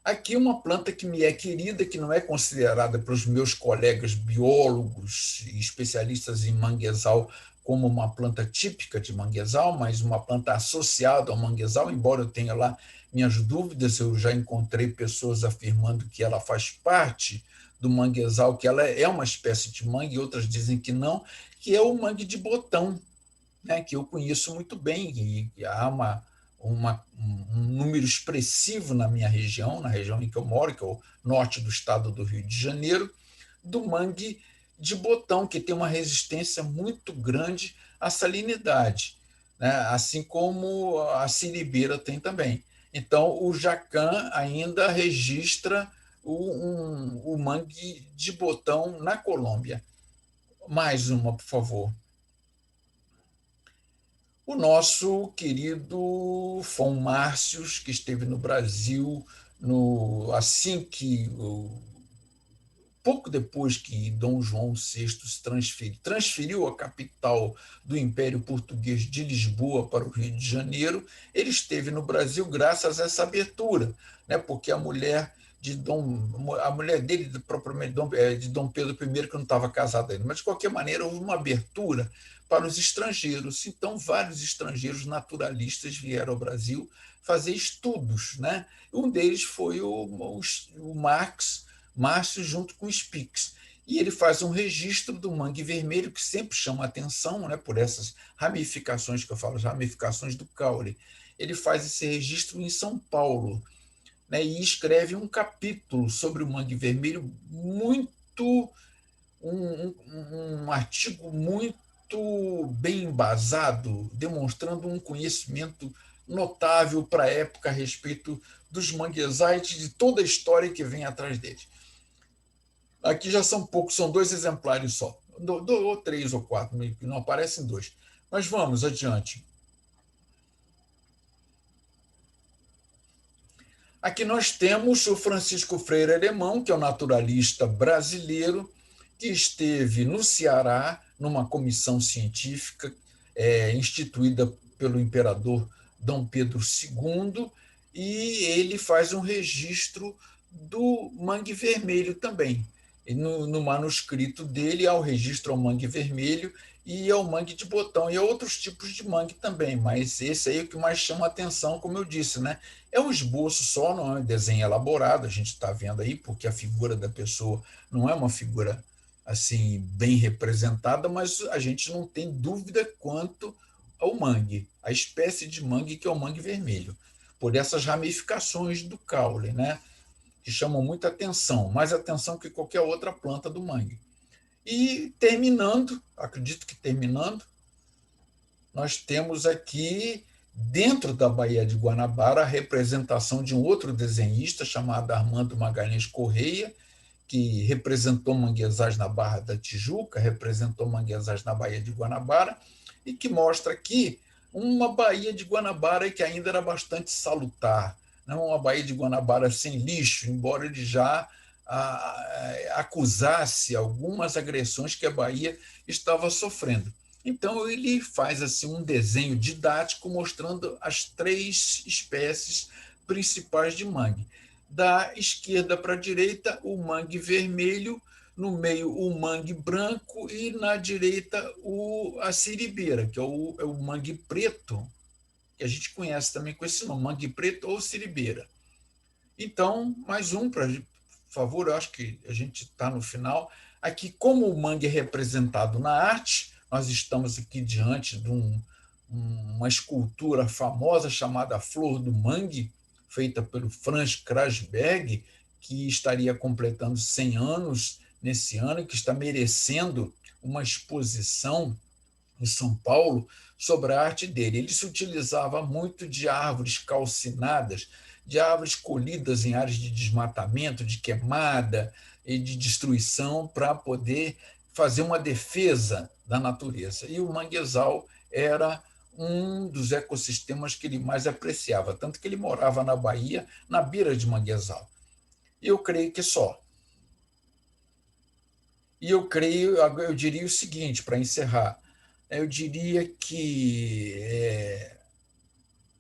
Aqui uma planta que me é querida, que não é considerada pelos meus colegas biólogos e especialistas em manguezal como uma planta típica de manguezal, mas uma planta associada ao manguezal, embora eu tenha lá minhas dúvidas, eu já encontrei pessoas afirmando que ela faz parte do manguezal, que ela é uma espécie de mangue, e outras dizem que não, que é o mangue de botão, né, que eu conheço muito bem, e há um número expressivo na minha região, na região em que eu moro, que é o norte do estado do Rio de Janeiro, do mangue de botão, que tem uma resistência muito grande à salinidade, né, assim como a siribeira tem também. Então, o Jacan ainda registra o mangue de botão na Colômbia. Mais uma, por favor. O nosso querido Von Márcios, que esteve no Brasil pouco depois que Dom João VI se transferiu a capital do Império Português de Lisboa para o Rio de Janeiro, ele esteve no Brasil graças a essa abertura, né? Porque a mulher dele, propriamente de Dom Pedro I, que não estava casada ainda, mas de qualquer maneira houve uma abertura para os estrangeiros. Então, vários estrangeiros naturalistas vieram ao Brasil fazer estudos, né? Um deles foi o Márcio, junto com o Spix. E ele faz um registro do mangue vermelho, que sempre chama atenção, né, por essas ramificações que eu falo, as ramificações do caule. Ele faz esse registro em São Paulo, né, e escreve um capítulo sobre o mangue vermelho, um artigo muito bem embasado, demonstrando um conhecimento notável para a época a respeito dos manguezais e de toda a história que vem atrás deles. Aqui já são poucos, são 2 exemplares só, ou 3 ou 4, não aparecem 2. Mas vamos adiante. Aqui nós temos o Francisco Freire Alemão, que é um naturalista brasileiro, que esteve no Ceará, numa comissão científica instituída pelo imperador Dom Pedro II, e ele faz um registro do mangue vermelho também. No manuscrito dele há o registro ao mangue vermelho e ao mangue de botão, e a outros tipos de mangue também, mas esse aí é o que mais chama a atenção, como eu disse, né? É um esboço só, não é um desenho elaborado, a gente está vendo aí, porque a figura da pessoa não é uma figura assim bem representada, mas a gente não tem dúvida quanto ao mangue, a espécie de mangue que é o mangue vermelho, por essas ramificações do caule, né, que chamam muita atenção, mais atenção que qualquer outra planta do mangue. E terminando, acredito que terminando, nós temos aqui dentro da Baía de Guanabara, a representação de um outro desenhista chamado Armando Magalhães Correia, que representou manguezais na Barra da Tijuca, representou manguezais na Baía de Guanabara, e que mostra aqui uma Baía de Guanabara que ainda era bastante salutar, não uma Baía de Guanabara sem lixo, embora ele já acusasse algumas agressões que a Bahia estava sofrendo. Então, ele faz assim, um desenho didático mostrando as 3 espécies principais de mangue. Da esquerda para a direita, o mangue vermelho, no meio o mangue branco e na direita a siribeira, que é o mangue preto, que a gente conhece também com esse nome, mangue preto ou siribeira. Então, mais um, por favor, eu acho que a gente está no final. Aqui, como o mangue é representado na arte, nós estamos aqui diante de uma escultura famosa chamada Flor do Mangue, feita pelo Franz Krasberg, que estaria completando 100 anos nesse ano, que está merecendo uma exposição em São Paulo sobre a arte dele. Ele se utilizava muito de árvores calcinadas, de árvores colhidas em áreas de desmatamento, de queimada e de destruição, para poder fazer uma defesa da natureza. E o manguezal era um dos ecossistemas que ele mais apreciava, tanto que ele morava na Bahia, na beira de manguezal. E eu creio que só. E eu diria o seguinte, para encerrar, eu diria que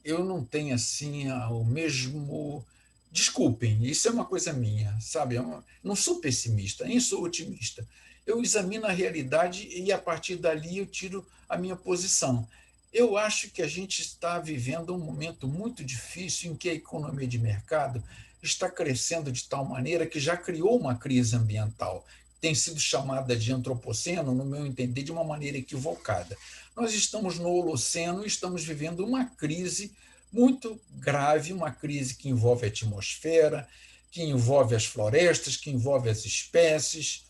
eu não tenho assim o mesmo... Desculpem, isso é uma coisa minha, sabe? Não sou pessimista, nem sou otimista. Eu examino a realidade e, a partir dali, eu tiro a minha posição. Eu acho que a gente está vivendo um momento muito difícil em que a economia de mercado está crescendo de tal maneira que já criou uma crise ambiental. Tem sido chamada de antropoceno, no meu entender, de uma maneira equivocada. Nós estamos no Holoceno e estamos vivendo uma crise muito grave, uma crise que envolve a atmosfera, que envolve as florestas, que envolve as espécies,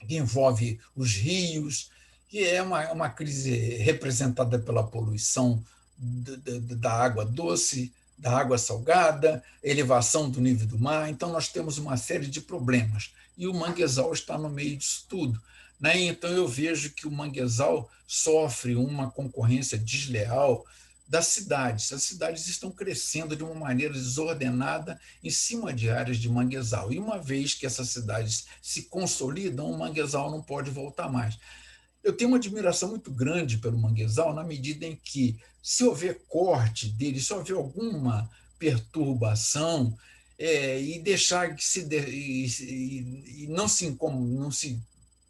que envolve os rios, que é uma crise representada pela poluição da água doce, da água salgada, elevação do nível do mar. Então, nós temos uma série de problemas. E o manguezal está no meio disso tudo. Então, eu vejo que o manguezal sofre uma concorrência desleal das cidades. As cidades estão crescendo de uma maneira desordenada em cima de áreas de manguezal. E uma vez que essas cidades se consolidam, o manguezal não pode voltar mais. Eu tenho uma admiração muito grande pelo manguezal na medida em que, se houver corte dele, se houver alguma perturbação, e deixar que não se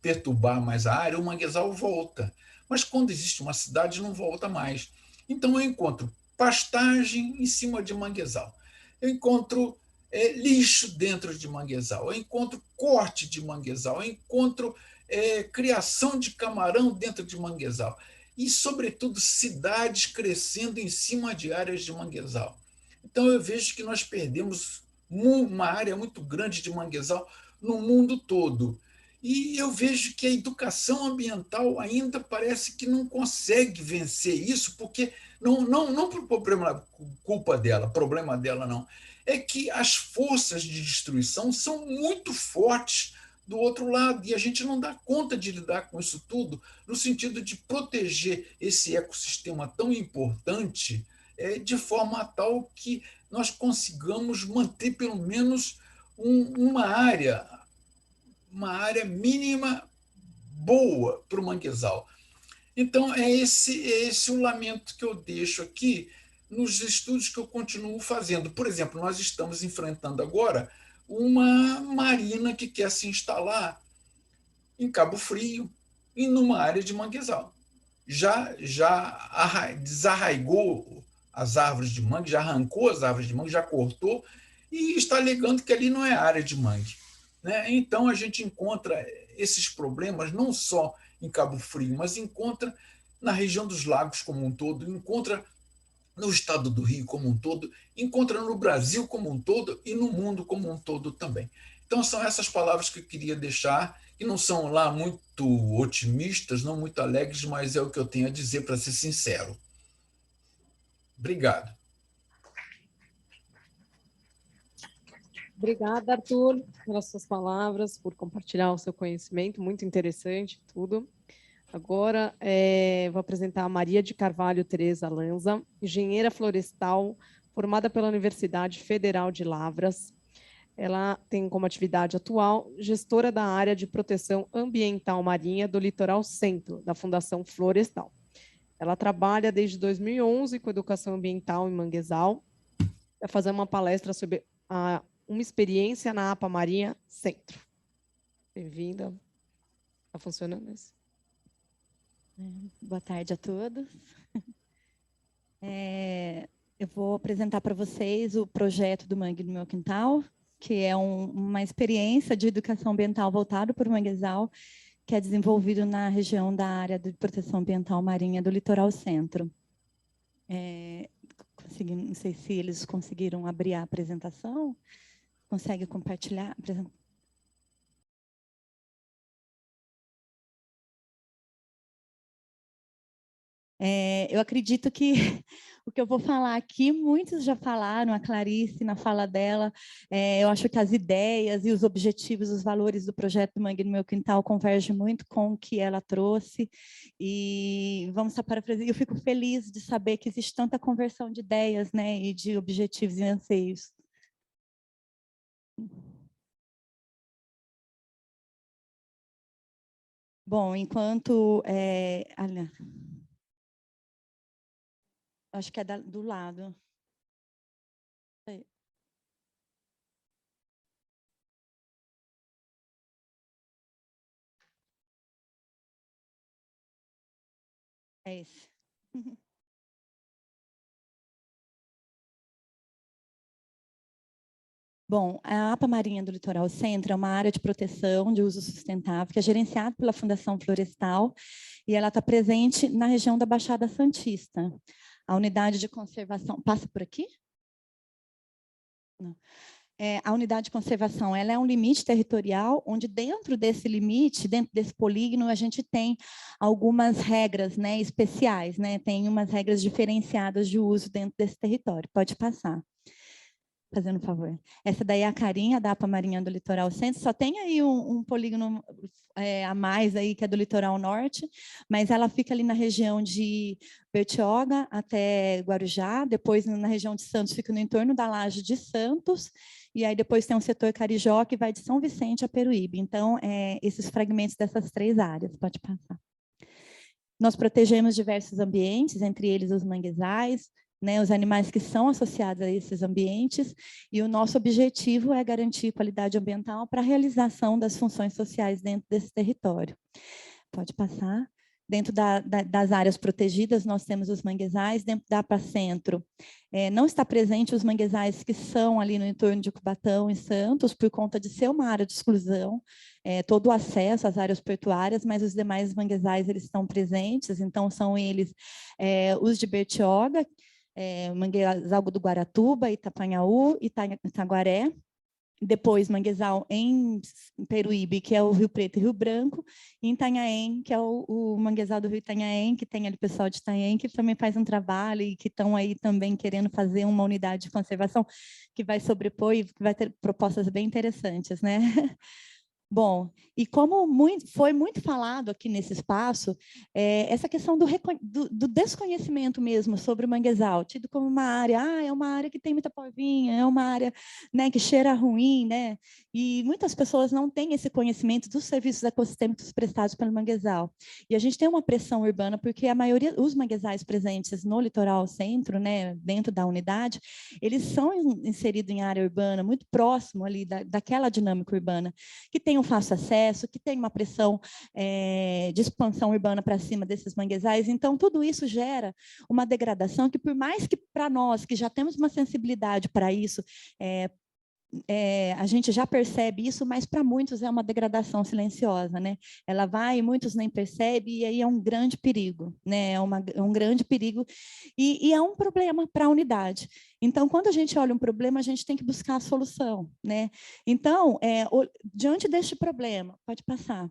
perturbar mais a área, o manguezal volta. Mas quando existe uma cidade, não volta mais. Então, eu encontro pastagem em cima de manguezal, eu encontro lixo dentro de manguezal, eu encontro corte de manguezal, eu encontro criação de camarão dentro de manguezal e, sobretudo, cidades crescendo em cima de áreas de manguezal. Então, eu vejo que nós perdemos uma área muito grande de manguezal no mundo todo. E eu vejo que a educação ambiental ainda parece que não consegue vencer isso, porque não por problema dela não, é que as forças de destruição são muito fortes do outro lado, e a gente não dá conta de lidar com isso tudo, no sentido de proteger esse ecossistema tão importante, de forma tal que nós consigamos manter pelo menos uma área mínima boa para o manguezal. Então, é esse o lamento que eu deixo aqui nos estudos que eu continuo fazendo. Por exemplo, nós estamos enfrentando agora uma marina que quer se instalar em Cabo Frio e numa área de manguezal. Já desarraigou as árvores de mangue, já arrancou as árvores de mangue, já cortou e está alegando que ali não é área de mangue. Então, a gente encontra esses problemas não só em Cabo Frio, mas encontra na região dos lagos como um todo, encontra no estado do Rio como um todo, encontra no Brasil como um todo e no mundo como um todo também. Então, são essas palavras que eu queria deixar, que não são lá muito otimistas, não muito alegres, mas é o que eu tenho a dizer, para ser sincero. Obrigado. Obrigada, Arthur, pelas suas palavras, por compartilhar o seu conhecimento, muito interessante tudo. Agora, vou apresentar a Maria de Carvalho Tereza Lanza, engenheira florestal, formada pela Universidade Federal de Lavras. Ela tem como atividade atual gestora da área de proteção ambiental marinha do Litoral Centro, da Fundação Florestal. Ela trabalha desde 2011 com educação ambiental em Manguezal. Vai fazer uma palestra sobre uma experiência na APA Marinha Centro. Bem-vinda. Está funcionando isso? Boa tarde a todos. Eu vou apresentar para vocês o projeto do Mangue no Meu Quintal, que é uma experiência de educação ambiental voltada para o Manguezal, que é desenvolvido na região da área de proteção ambiental marinha do Litoral Centro. Não sei se eles conseguiram abrir a apresentação. Consegue compartilhar? Eu acredito que o que eu vou falar aqui, muitos já falaram, a Clarice na fala dela, eu acho que as ideias e os objetivos, os valores do projeto Mangue no Meu Quintal convergem muito com o que ela trouxe, e vamos parafrasear, eu fico feliz de saber que existe tanta conversão de ideias, né, e de objetivos e anseios. Bom, enquanto... acho que é do lado. É esse. Bom, a APA Marinha do Litoral Centro é uma área de proteção de uso sustentável que é gerenciada pela Fundação Florestal e ela está presente na região da Baixada Santista. A unidade de conservação... Passa por aqui? Não. A unidade de conservação ela é um limite territorial, onde dentro desse limite, dentro desse polígono, a gente tem algumas regras, né, especiais, né? Tem umas regras diferenciadas de uso dentro desse território. Pode passar. Fazendo um favor. Essa daí é a carinha da APA Marinha do Litoral Centro. Só tem aí um polígono a mais aí, que é do Litoral Norte, mas ela fica ali na região de Bertioga até Guarujá, depois na região de Santos fica no entorno da Laje de Santos, e aí depois tem um setor Carijó, que vai de São Vicente a Peruíbe. Então, esses fragmentos dessas 3 áreas. Pode passar. Nós protegemos diversos ambientes, entre eles os manguezais, né, os animais que são associados a esses ambientes, e o nosso objetivo é garantir qualidade ambiental para a realização das funções sociais dentro desse território. Pode passar. Dentro das áreas protegidas, nós temos os manguezais. Dentro da APA Centro, não está presente os manguezais que são ali no entorno de Cubatão e Santos, por conta de ser uma área de exclusão, todo o acesso às áreas portuárias, mas os demais manguezais eles estão presentes, então são eles os de Bertioga, Manguezal do Guaratuba, Itapanhaú, Itaguaré, depois Manguezal em Peruíbe, que é o Rio Preto e Rio Branco, e em Itanhaém, que é o Manguezal do Rio Itanhaém, que tem ali o pessoal de Itanhaém, que também faz um trabalho e que estão aí também querendo fazer uma unidade de conservação que vai sobrepor e que vai ter propostas bem interessantes, né? Bom, e como foi muito falado aqui nesse espaço, essa questão do desconhecimento mesmo sobre o manguezal, tido como uma área, é uma área que tem muita polvinha, é uma área, né, que cheira ruim, né? E muitas pessoas não têm esse conhecimento dos serviços ecossistêmicos prestados pelo manguezal. E a gente tem uma pressão urbana, porque a maioria, os manguezais presentes no litoral centro, né, dentro da unidade, eles são inseridos em área urbana, muito próximo ali daquela dinâmica urbana, que tem um fácil acesso, que tem uma pressão de expansão urbana para cima desses manguezais. Então, tudo isso gera uma degradação que, por mais que para nós, que já temos uma sensibilidade para isso, a gente já percebe isso, mas para muitos é uma degradação silenciosa, né? Ela vai e muitos nem percebem, e aí é um grande perigo, né? É um grande perigo e é um problema para a unidade. Então, quando a gente olha um problema, a gente tem que buscar a solução, né? Então, diante deste problema, pode passar,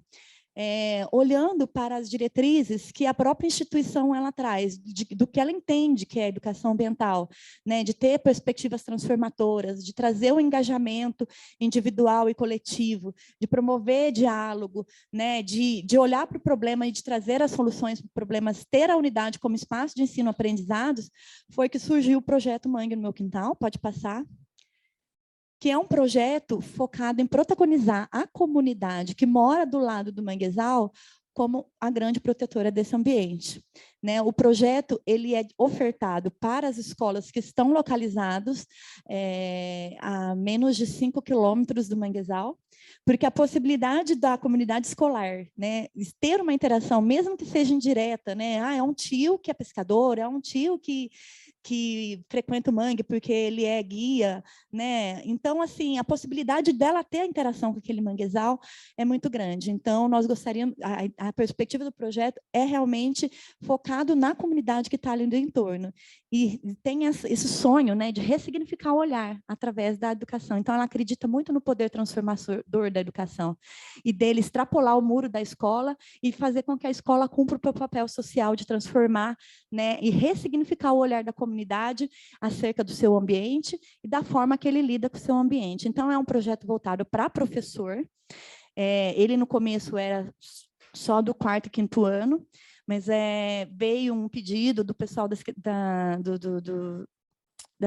olhando para as diretrizes que a própria instituição ela traz, do que ela entende que é educação ambiental, né, de ter perspectivas transformadoras, de trazer o engajamento individual e coletivo, de promover diálogo, né, de olhar para o problema e de trazer as soluções para problemas, ter a unidade como espaço de ensino-aprendizados, foi que surgiu o projeto Mangue no Meu Quintal, pode passar, que é um projeto focado em protagonizar a comunidade que mora do lado do manguezal como a grande protetora desse ambiente. Né? O projeto ele é ofertado para as escolas que estão localizadas a menos de 5 quilômetros do manguezal, porque a possibilidade da comunidade escolar, né, ter uma interação, mesmo que seja indireta, né? É um tio que é pescador, é um tio que frequenta o mangue porque ele é guia, né? Então, assim, a possibilidade dela ter a interação com aquele manguezal é muito grande. Então, nós gostaríamos, a perspectiva do projeto é realmente focado na comunidade que está ali do entorno. E tem esse sonho, né, de ressignificar o olhar através da educação. Então, ela acredita muito no poder transformador da educação e dele extrapolar o muro da escola e fazer com que a escola cumpra o seu papel social de transformar, né, e ressignificar o olhar da comunidade acerca do seu ambiente e da forma que ele lida com o seu ambiente. Então, é um projeto voltado para professor. Ele, no começo, era só do 4º e 5º ano, mas veio um pedido do pessoal da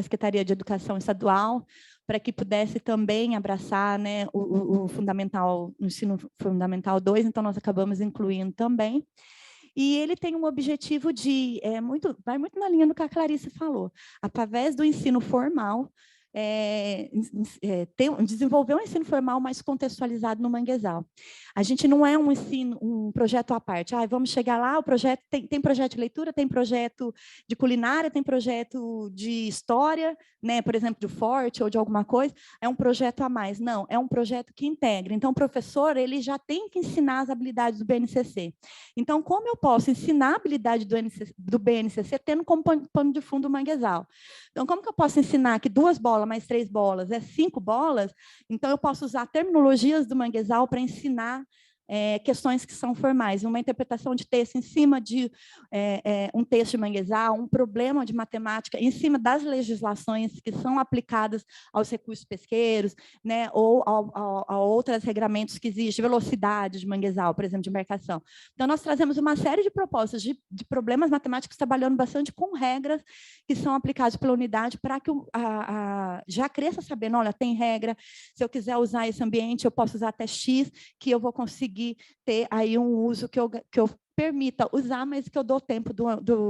Secretaria de Educação Estadual para que pudesse também abraçar, né, o fundamental, o ensino fundamental 2, então nós acabamos incluindo também. E ele tem um objetivo de, vai muito na linha do que a Clarice falou, através do ensino formal, desenvolver um ensino formal mais contextualizado no manguezal. A gente não é um projeto à parte. Vamos chegar lá, o projeto tem projeto de leitura, tem projeto de culinária, tem projeto de história, né, por exemplo, de forte ou de alguma coisa, é um projeto a mais. Não, é um projeto que integra. Então, o professor ele já tem que ensinar as habilidades do BNCC. Então, como eu posso ensinar a habilidade do BNCC tendo como pano de fundo o manguezal? Então, como que eu posso ensinar que 2 bolas mais 3 bolas é 5 bolas? Então, eu posso usar terminologias do manguezal para ensinar questões que são formais, uma interpretação de texto em cima de um texto de manguezal, um problema de matemática em cima das legislações que são aplicadas aos recursos pesqueiros, né, ou a outros regramentos que existem, velocidade de manguezal, por exemplo, de embarcação. Então, nós trazemos uma série de propostas de problemas matemáticos, trabalhando bastante com regras que são aplicadas pela unidade para que já cresça sabendo, olha, tem regra, se eu quiser usar esse ambiente, eu posso usar até X, que eu vou conseguir ter aí um uso que eu permita usar, mas que eu dou tempo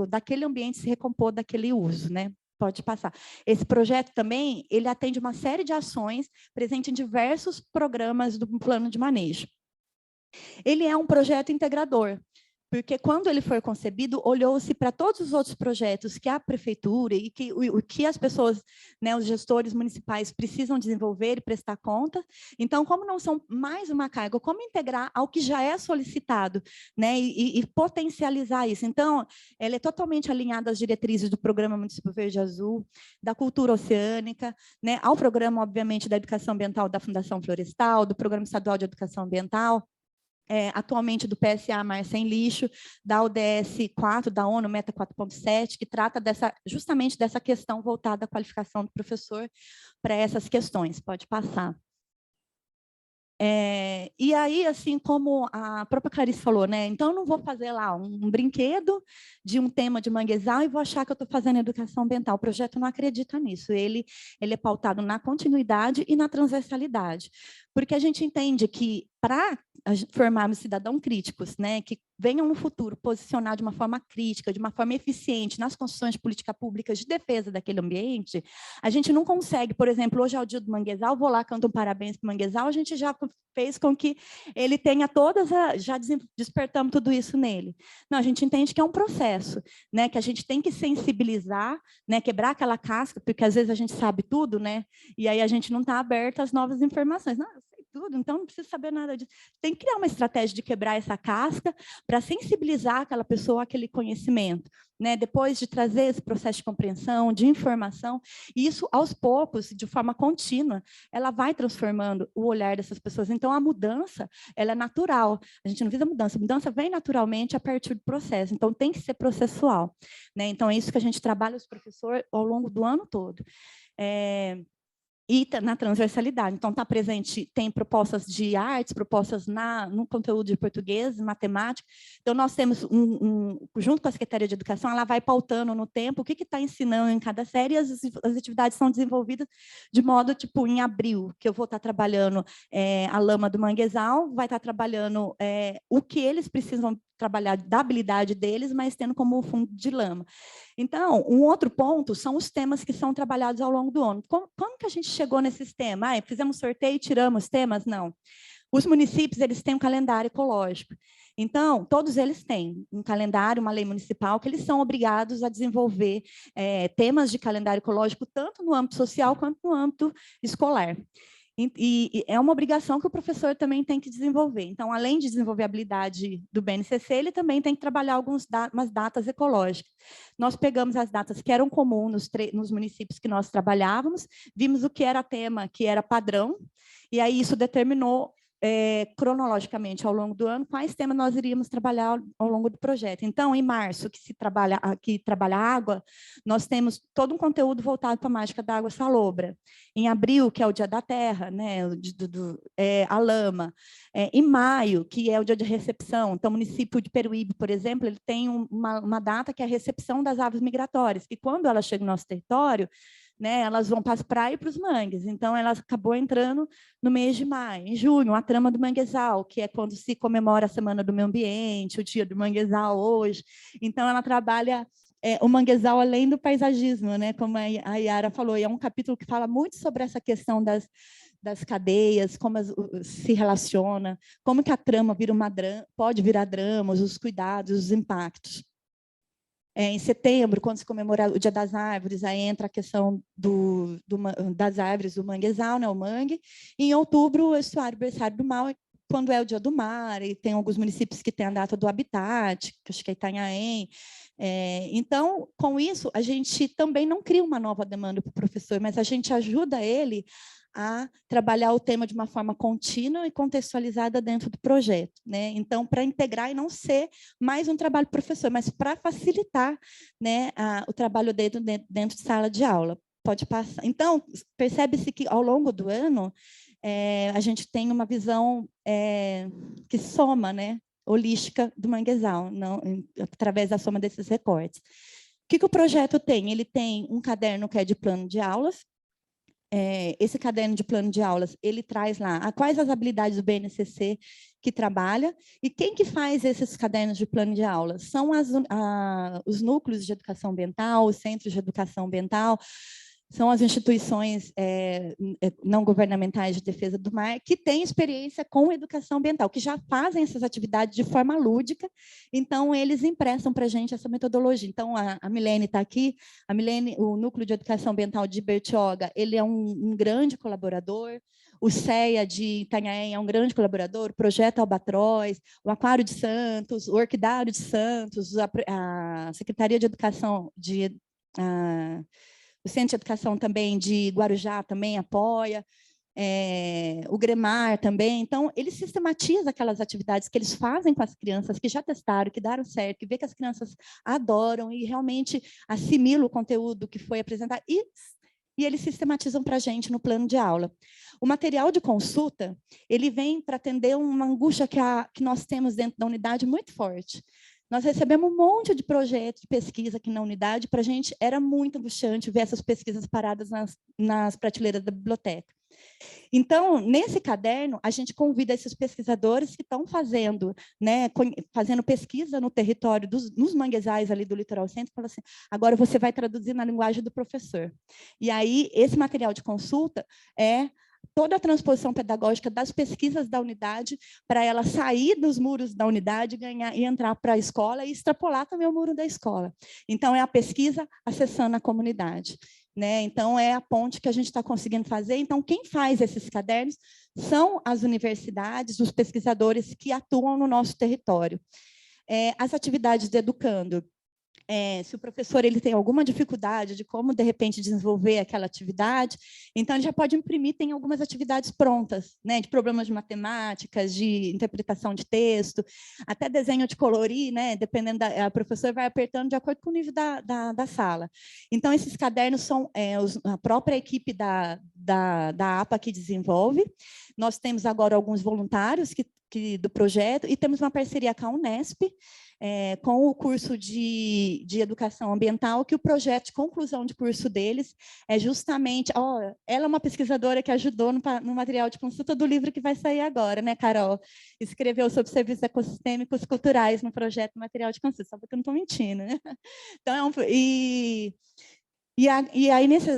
daquele ambiente se recompor daquele uso, né? Pode passar. Esse projeto também, ele atende uma série de ações presente em diversos programas do plano de manejo. Ele é um projeto integrador, porque quando ele foi concebido, olhou-se para todos os outros projetos que a prefeitura e o que as pessoas, né, os gestores municipais precisam desenvolver e prestar conta. Então, como não são mais uma carga, como integrar ao que já é solicitado, né, e potencializar isso? Então, ela é totalmente alinhada às diretrizes do Programa Município Verde Azul, da cultura oceânica, né, ao programa, obviamente, da educação ambiental da Fundação Florestal, do Programa Estadual de Educação Ambiental, atualmente do PSA Mar Sem Lixo, da ODS 4, da ONU Meta 4.7, que trata justamente dessa questão voltada à qualificação do professor para essas questões. Pode passar. E aí, assim como a própria Clarice falou, né? Então, eu não vou fazer lá um brinquedo de um tema de manguezal e vou achar que eu estou fazendo educação ambiental. O projeto não acredita nisso. Ele é pautado na continuidade e na transversalidade. Porque a gente entende que, para formarmos cidadãos críticos, né, que venham no futuro posicionar de uma forma crítica, de uma forma eficiente nas construções de política pública de defesa daquele ambiente, a gente não consegue, por exemplo, hoje é o dia do manguezal, vou lá, canto um parabéns para o manguezal, a gente já fez com que ele tenha já despertamos tudo isso nele. Não, a gente entende que é um processo, né, que a gente tem que sensibilizar, né, quebrar aquela casca, porque às vezes a gente sabe tudo, né, e aí a gente não está aberto às novas informações. Não, eu sei tudo, então não precisa saber nada disso. Tem que criar uma estratégia de quebrar essa casca para sensibilizar aquela pessoa àquele conhecimento, né? Depois de trazer esse processo de compreensão, de informação, e isso, aos poucos, de forma contínua, ela vai transformando o olhar dessas pessoas. Então, a mudança, ela é natural. A gente não visa mudança. A mudança vem naturalmente a partir do processo. Então, tem que ser processual, né? Então, é isso que a gente trabalha os professores ao longo do ano todo. E na transversalidade. Então, está presente, tem propostas de artes, propostas no conteúdo de português, matemática. Então, nós temos, junto com a Secretaria de Educação, ela vai pautando no tempo o que está ensinando em cada série, e as atividades são desenvolvidas de modo, tipo, em abril, que eu vou estar trabalhando a lama do manguezal, vai estar trabalhando o que eles precisam trabalhar da habilidade deles, mas tendo como fundo de lama. Então, um outro ponto são os temas que são trabalhados ao longo do ano. Como que a gente chegou nesses temas? Fizemos sorteio e tiramos temas? Não. Os municípios, eles têm um calendário ecológico. Então, todos eles têm um calendário, uma lei municipal, que eles são obrigados a desenvolver temas de calendário ecológico, tanto no âmbito social quanto no âmbito escolar. E é uma obrigação que o professor também tem que desenvolver. Então, além de desenvolver a habilidade do BNCC, ele também tem que trabalhar umas datas ecológicas. Nós pegamos as datas que eram comuns nos municípios que nós trabalhávamos, vimos o que era tema, que era padrão, e aí isso determinou cronologicamente ao longo do ano quais temas nós iríamos trabalhar ao longo do projeto. Então, em março, que trabalha água, nós temos todo um conteúdo voltado para a mágica da água salobra. Em abril, que é o Dia da Terra, né, a lama. Em maio, que é o dia de recepção, então o município de Peruíbe, por exemplo, ele tem uma data que é a recepção das aves migratórias, que quando elas chegam no nosso território, né, elas vão para as praias e para os mangues. Então, ela acabou entrando no mês de maio. Em junho, a trama do manguezal, que é quando se comemora a Semana do Meio Ambiente, o Dia do Manguezal hoje. Então, ela trabalha o manguezal além do paisagismo, né, como a Yara falou. E é um capítulo que fala muito sobre essa questão das cadeias, como se relaciona, como que a trama pode virar dramas, os cuidados, os impactos. Em setembro, quando se comemora o Dia das Árvores, aí entra a questão das árvores do manguezal, né, o mangue. E em outubro, o estuário berçário do mar, quando é o Dia do Mar, e tem alguns municípios que têm a data do habitat, que acho que é Itanhaém. Então, com isso, a gente também não cria uma nova demanda para o professor, mas a gente ajuda ele a trabalhar o tema de uma forma contínua e contextualizada dentro do projeto, né? Então, para integrar e não ser mais um trabalho do professor, mas para facilitar, né, o trabalho dentro de sala de aula. Pode passar. Então, percebe-se que, ao longo do ano, a gente tem uma visão que soma, né, holística do manguezal, através da soma desses recortes. O que o projeto tem? Ele tem um caderno que é de plano de aulas. Esse caderno de plano de aulas, ele traz lá quais as habilidades do BNCC que trabalha, e quem que faz esses cadernos de plano de aulas? São os núcleos de educação ambiental, os centros de educação ambiental, são as instituições não governamentais de defesa do mar, que têm experiência com educação ambiental, que já fazem essas atividades de forma lúdica, então eles emprestam para a gente essa metodologia. Então, a Milene está aqui, o Núcleo de Educação Ambiental de Bertioga, ele é um grande colaborador, o CEA de Itanhaém é um grande colaborador, o Projeto Albatroz, o Aquário de Santos, o Orquidário de Santos, a Secretaria de Educação o Centro de Educação também de Guarujá também apoia, o Gremar também. Então, ele sistematiza aquelas atividades que eles fazem com as crianças, que já testaram, que deram certo, que vê que as crianças adoram e realmente assimilam o conteúdo que foi apresentado, e eles sistematizam para a gente no plano de aula. O material de consulta, ele vem para atender uma angústia que nós temos dentro da unidade muito forte. Nós recebemos um monte de projetos de pesquisa aqui na unidade, para a gente era muito angustiante ver essas pesquisas paradas nas prateleiras da biblioteca. Então, nesse caderno, a gente convida esses pesquisadores que estão fazendo pesquisa no território, nos manguezais ali do Litoral Centro, e fala assim, agora você vai traduzir na linguagem do professor. E aí, esse material de consulta é toda a transposição pedagógica das pesquisas da unidade para ela sair dos muros da unidade, ganhar e entrar para a escola e extrapolar também o muro da escola. Então, é a pesquisa acessando a comunidade. né? Então, é a ponte que a gente está conseguindo fazer. Então, quem faz esses cadernos são as universidades, os pesquisadores que atuam no nosso território. As atividades de educando. Se o professor ele tem alguma dificuldade de como, de repente, desenvolver aquela atividade, então ele já pode imprimir, tem algumas atividades prontas, né, de problemas de matemática, de interpretação de texto, até desenho de colorir, né, dependendo a professora vai apertando de acordo com o nível da sala. Então, esses cadernos são a própria equipe da APA que desenvolve. Nós temos agora alguns voluntários do projeto e temos uma parceria com a Unesp, com o curso de educação ambiental, que o projeto de conclusão de curso deles é justamente... ela é uma pesquisadora que ajudou no material de consulta do livro que vai sair agora, né, Carol? Escreveu sobre serviços ecossistêmicos culturais no projeto material de consulta, só porque eu não estou mentindo, né? Então, aí,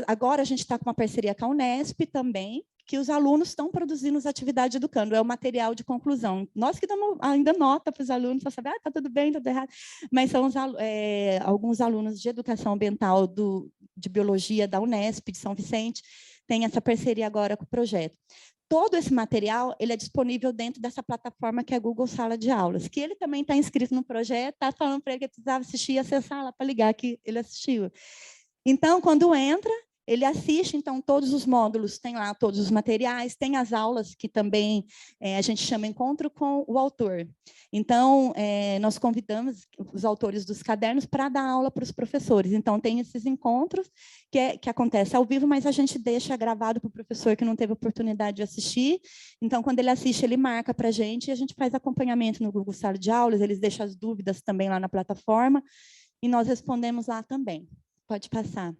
agora a gente está com uma parceria com a Unesp também, que os alunos estão produzindo as atividades educando, é o material de conclusão. Nós que damos ainda nota para os alunos, para saber, está tudo bem, está tudo errado, mas são alguns alunos de educação ambiental de biologia da Unesp, de São Vicente, têm essa parceria agora com o projeto. Todo esse material ele é disponível dentro dessa plataforma que é a Google Sala de Aulas, que ele também está inscrito no projeto, está falando para ele que precisava assistir e acessar lá para ligar que ele assistiu. Então, quando entra, ele assiste, então, todos os módulos, tem lá todos os materiais, tem as aulas, que também a gente chama Encontro com o Autor. Então, nós convidamos os autores dos cadernos para dar aula para os professores. Então, tem esses encontros que acontece ao vivo, mas a gente deixa gravado para o professor que não teve oportunidade de assistir. Então, quando ele assiste, ele marca para a gente e a gente faz acompanhamento no Google Sala de Aulas, eles deixam as dúvidas também lá na plataforma e nós respondemos lá também. Pode passar.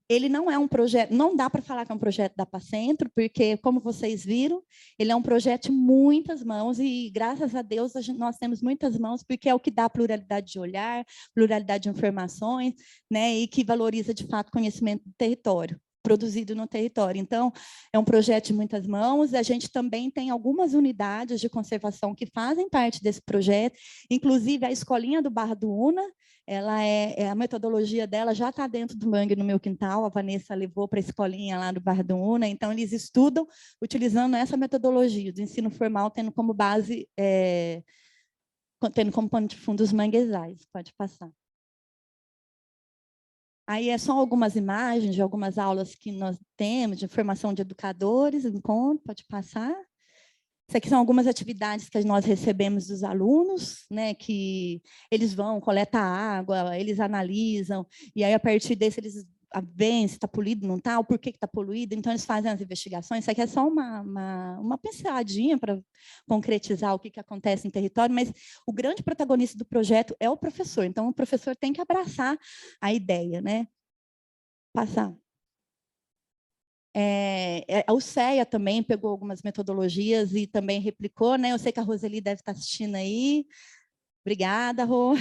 Ele não é um projeto, não dá para falar que é um projeto da Apacentro, porque, como vocês viram, ele é um projeto de muitas mãos e, graças a Deus, nós temos muitas mãos, porque é o que dá pluralidade de olhar, pluralidade de informações, né, e que valoriza, de fato, o conhecimento do território, produzido no território. Então, é um projeto de muitas mãos. A gente também tem algumas unidades de conservação que fazem parte desse projeto, inclusive a Escolinha do Barra do Una, ela a metodologia dela já está dentro do Mangue no Meu Quintal, a Vanessa levou para a escolinha lá do Barra do Una, então eles estudam utilizando essa metodologia do ensino formal, tendo como base, tendo como pano de fundo os manguezais. Pode passar. Aí é só algumas imagens de algumas aulas que nós temos, de formação de educadores, encontro, pode passar. Isso aqui são algumas atividades que nós recebemos dos alunos, né, que eles vão, coletam água, eles analisam, e aí, a partir desse, eles veem se está poluído, não está, o porquê que está poluído, então eles fazem as investigações. Isso aqui é só uma pinceladinha para concretizar o que acontece em território, mas o grande protagonista do projeto é o professor, então o professor tem que abraçar a ideia, né? Passar. O CEA também pegou algumas metodologias e também replicou, né? Eu sei que a Roseli deve estar assistindo aí. Obrigada, Rô.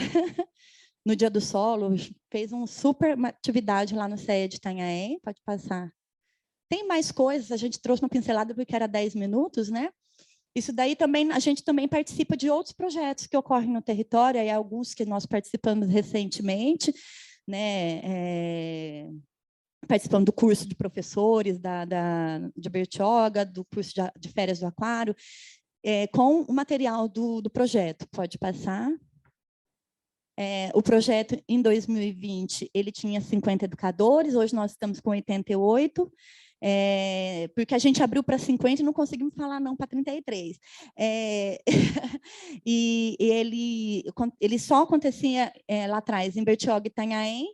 No Dia do Solo, fez uma super atividade lá no CEA de Itanhaém. Pode passar. Tem mais coisas, a gente trouxe uma pincelada porque era 10 minutos, né? Isso daí também, a gente também participa de outros projetos que ocorrem no território, e alguns que nós participamos recentemente, né? Participando do curso de professores de Bertioga, do curso de férias do Aquário, com o material do projeto. Pode passar. O projeto, em 2020, ele tinha 50 educadores, hoje nós estamos com 88, porque a gente abriu para 50 e não conseguimos falar não para 33. E ele só acontecia lá atrás, em Bertioga e Itanhaém.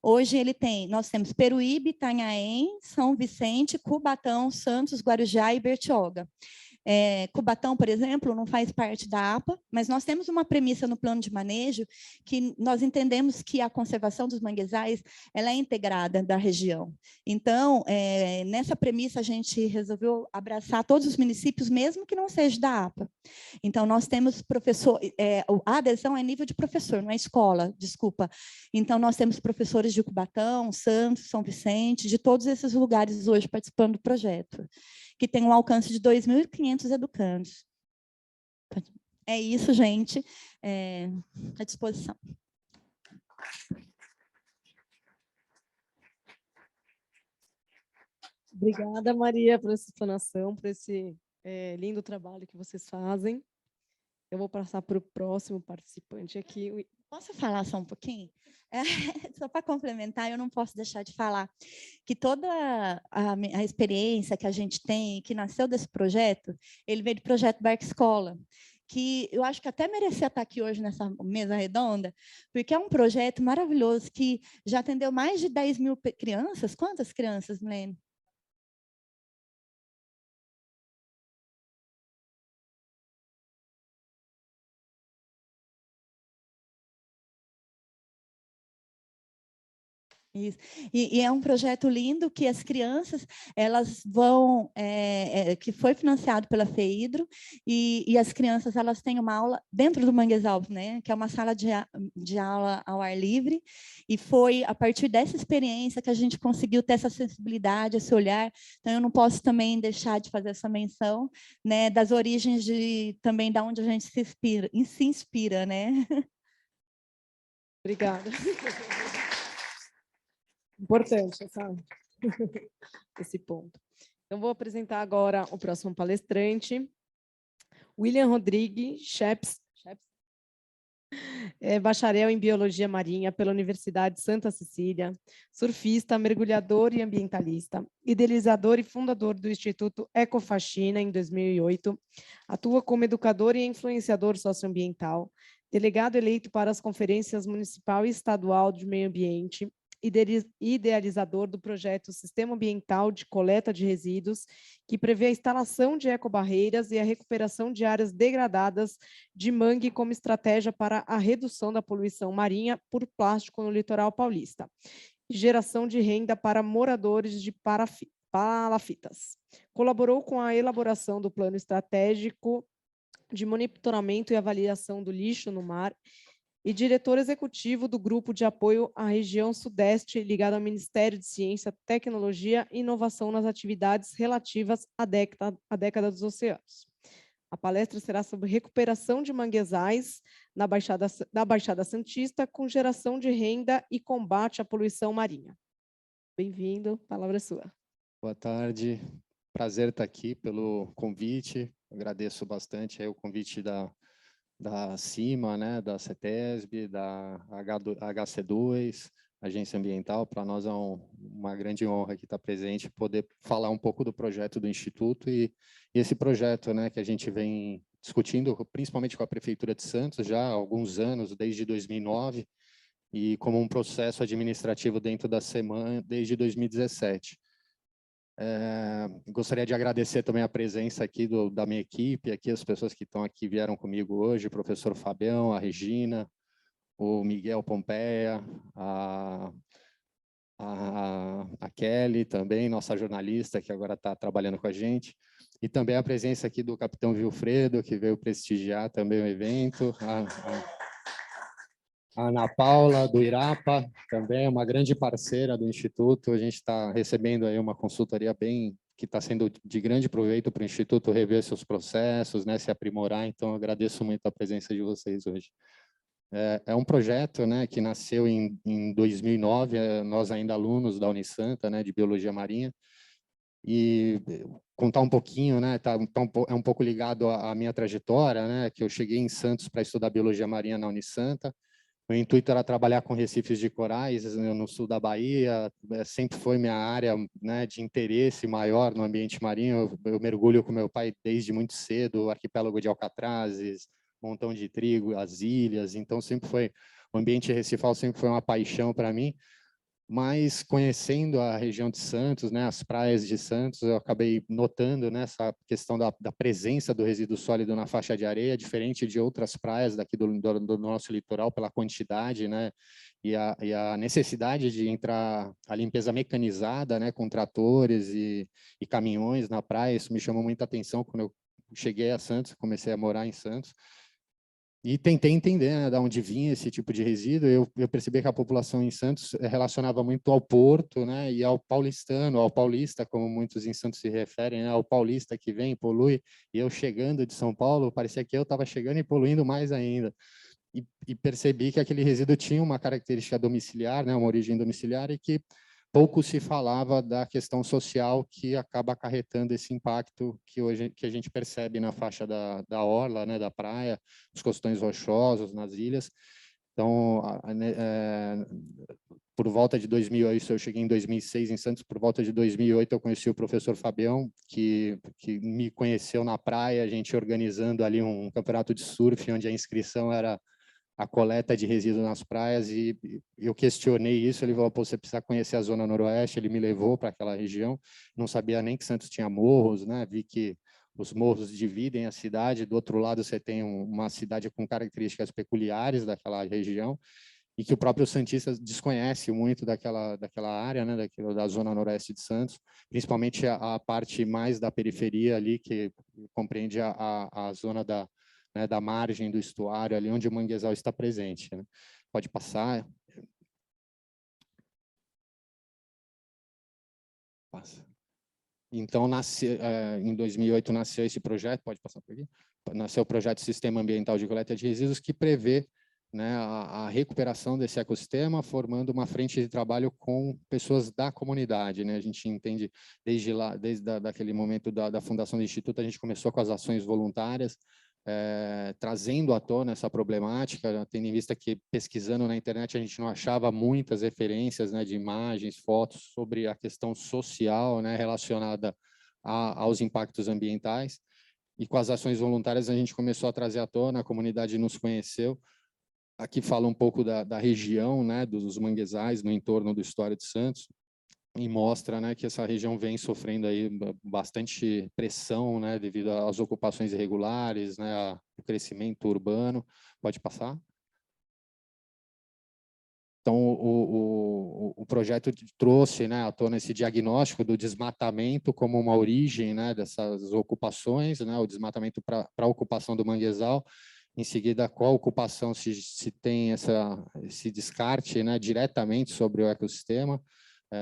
Hoje nós temos Peruíbe, Itanhaém, São Vicente, Cubatão, Santos, Guarujá e Bertioga. Cubatão, por exemplo, não faz parte da APA, mas nós temos uma premissa no plano de manejo que nós entendemos que a conservação dos manguezais ela é integrada da região. Então, nessa premissa, a gente resolveu abraçar todos os municípios, mesmo que não seja da APA. Então, nós temos professor, a adesão é nível de professor, não é escola, desculpa. Então, nós temos professores de Cubatão, Santos, São Vicente, de todos esses lugares hoje participando do projeto, que tem um alcance de 2.500 educandos. É isso, gente. À disposição. Obrigada, Maria, por essa explanação, por esse lindo trabalho que vocês fazem. Eu vou passar para o próximo participante aqui. Posso falar só um pouquinho? Só para complementar, eu não posso deixar de falar que toda a experiência que a gente tem, que nasceu desse projeto, ele veio do projeto Barca Escola, que eu acho que até merecia estar aqui hoje nessa mesa redonda, porque é um projeto maravilhoso que já atendeu mais de 10 mil crianças. Quantas crianças, Milene? Isso. E é um projeto lindo que as crianças elas vão que foi financiado pela FEIDRO e as crianças elas têm uma aula dentro do Manguezal, né, que é uma sala de aula ao ar livre, e foi a partir dessa experiência que a gente conseguiu ter essa sensibilidade, esse olhar. Então eu não posso também deixar de fazer essa menção, né, das origens também da onde a gente se inspira, né? Obrigada. Importante esse ponto. Então, vou apresentar agora o próximo palestrante, William Rodrigues Scheps, bacharel em Biologia Marinha pela Universidade de Santa Cecília, surfista, mergulhador e ambientalista, idealizador e fundador do Instituto Ecofaxina em 2008, atua como educador e influenciador socioambiental, delegado eleito para as conferências municipal e estadual de meio ambiente, idealizador do projeto Sistema Ambiental de Coleta de Resíduos, que prevê a instalação de ecobarreiras e a recuperação de áreas degradadas de mangue como estratégia para a redução da poluição marinha por plástico no litoral paulista, e geração de renda para moradores de palafitas. Colaborou com a elaboração do Plano Estratégico de Monitoramento e Avaliação do Lixo no Mar e diretor executivo do Grupo de Apoio à Região Sudeste, ligado ao Ministério de Ciência, Tecnologia e Inovação nas atividades relativas à década dos oceanos. A palestra será sobre recuperação de manguezais da Baixada Santista, com geração de renda e combate à poluição marinha. Bem-vindo, a palavra é sua. Boa tarde, prazer estar aqui pelo convite, agradeço bastante aí o convite da CIMA, né, da CETESB, da HC2, Agência Ambiental. Para nós é uma grande honra aqui estar presente, poder falar um pouco do projeto do Instituto e esse projeto, né, que a gente vem discutindo, principalmente com a Prefeitura de Santos, já há alguns anos, desde 2009, e como um processo administrativo dentro da SEMAN desde 2017. Gostaria de agradecer também a presença aqui da minha equipe, aqui as pessoas que estão aqui, vieram comigo hoje, o professor Fabião, a Regina, o Miguel Pompeia, a Kelly também, nossa jornalista, que agora está trabalhando com a gente, e também a presença aqui do capitão Vilfredo, que veio prestigiar também o evento, a Ana Paula, do Irapa, também é uma grande parceira do Instituto. A gente está recebendo aí uma consultoria que está sendo de grande proveito para o Instituto rever seus processos, né, se aprimorar. Então, eu agradeço muito a presença de vocês hoje. É um projeto, né, que nasceu em 2009, nós ainda alunos da Unisanta, né, de Biologia Marinha, e contar um pouquinho, né, é um pouco ligado à minha trajetória, né, que eu cheguei em Santos para estudar Biologia Marinha na Unisanta. O intuito era trabalhar com recifes de corais no sul da Bahia, sempre foi minha área, né, de interesse maior no ambiente marinho. Eu mergulho com meu pai desde muito cedo, o arquipélago de Alcatrazes, Montão de Trigo, as ilhas, então o ambiente recifal sempre foi uma paixão para mim. Mas conhecendo a região de Santos, né, as praias de Santos, eu acabei notando, né, essa questão da presença do resíduo sólido na faixa de areia, diferente de outras praias daqui do nosso litoral, pela quantidade, né, e a necessidade de entrar a limpeza mecanizada, né, com tratores e caminhões na praia. Isso me chamou muita atenção quando eu cheguei a Santos, comecei a morar em Santos. E tentei entender, né, de onde vinha esse tipo de resíduo. Eu percebi que a população em Santos relacionava muito ao porto, né, e ao paulistano, ao paulista, como muitos em Santos se referem, né, ao paulista que vem e polui. E eu chegando de São Paulo, parecia que eu estava chegando e poluindo mais ainda. E percebi que aquele resíduo tinha uma característica domiciliar, né, uma origem domiciliar, e que pouco se falava da questão social que acaba acarretando esse impacto que a gente percebe na faixa da orla, né, da praia, os costões rochosos, nas ilhas. Então, por volta de 2008, eu cheguei em 2006 em Santos, por volta de 2008 eu conheci o professor Fabião, que me conheceu na praia, a gente organizando ali um campeonato de surf, onde a inscrição era a coleta de resíduos nas praias, e eu questionei isso, ele falou, pô, você precisa conhecer a Zona Noroeste, ele me levou para aquela região, não sabia nem que Santos tinha morros, né? Vi que os morros dividem a cidade, do outro lado você tem uma cidade com características peculiares daquela região, e que o próprio santista desconhece muito daquela área, né, da Zona Noroeste de Santos, principalmente a parte mais da periferia ali, que compreende a zona da margem do estuário, ali onde o manguezal está presente, né? Pode passar. Passa. Então, em 2008, nasceu esse projeto, pode passar por aqui? Nasceu o projeto Sistema Ambiental de Coleta de Resíduos, que prevê, né, a recuperação desse ecossistema, formando uma frente de trabalho com pessoas da comunidade, né? A gente entende desde aquele momento da fundação do Instituto, a gente começou com as ações voluntárias, trazendo à tona essa problemática, tendo em vista que, pesquisando na internet, a gente não achava muitas referências, né, de imagens, fotos sobre a questão social, né, relacionada aos impactos ambientais, e com as ações voluntárias a gente começou a trazer à tona, a comunidade nos conheceu. Aqui fala um pouco da região, né, dos manguezais no entorno do Estuário de Santos, e mostra, né, que essa região vem sofrendo aí bastante pressão, né, devido às ocupações irregulares, né, ao crescimento urbano. Pode passar? Então, o projeto trouxe, né, à tona esse diagnóstico do desmatamento como uma origem, né, dessas ocupações, né, o desmatamento para a ocupação do manguezal. Em seguida, qual ocupação se tem esse descarte, né, diretamente sobre o ecossistema,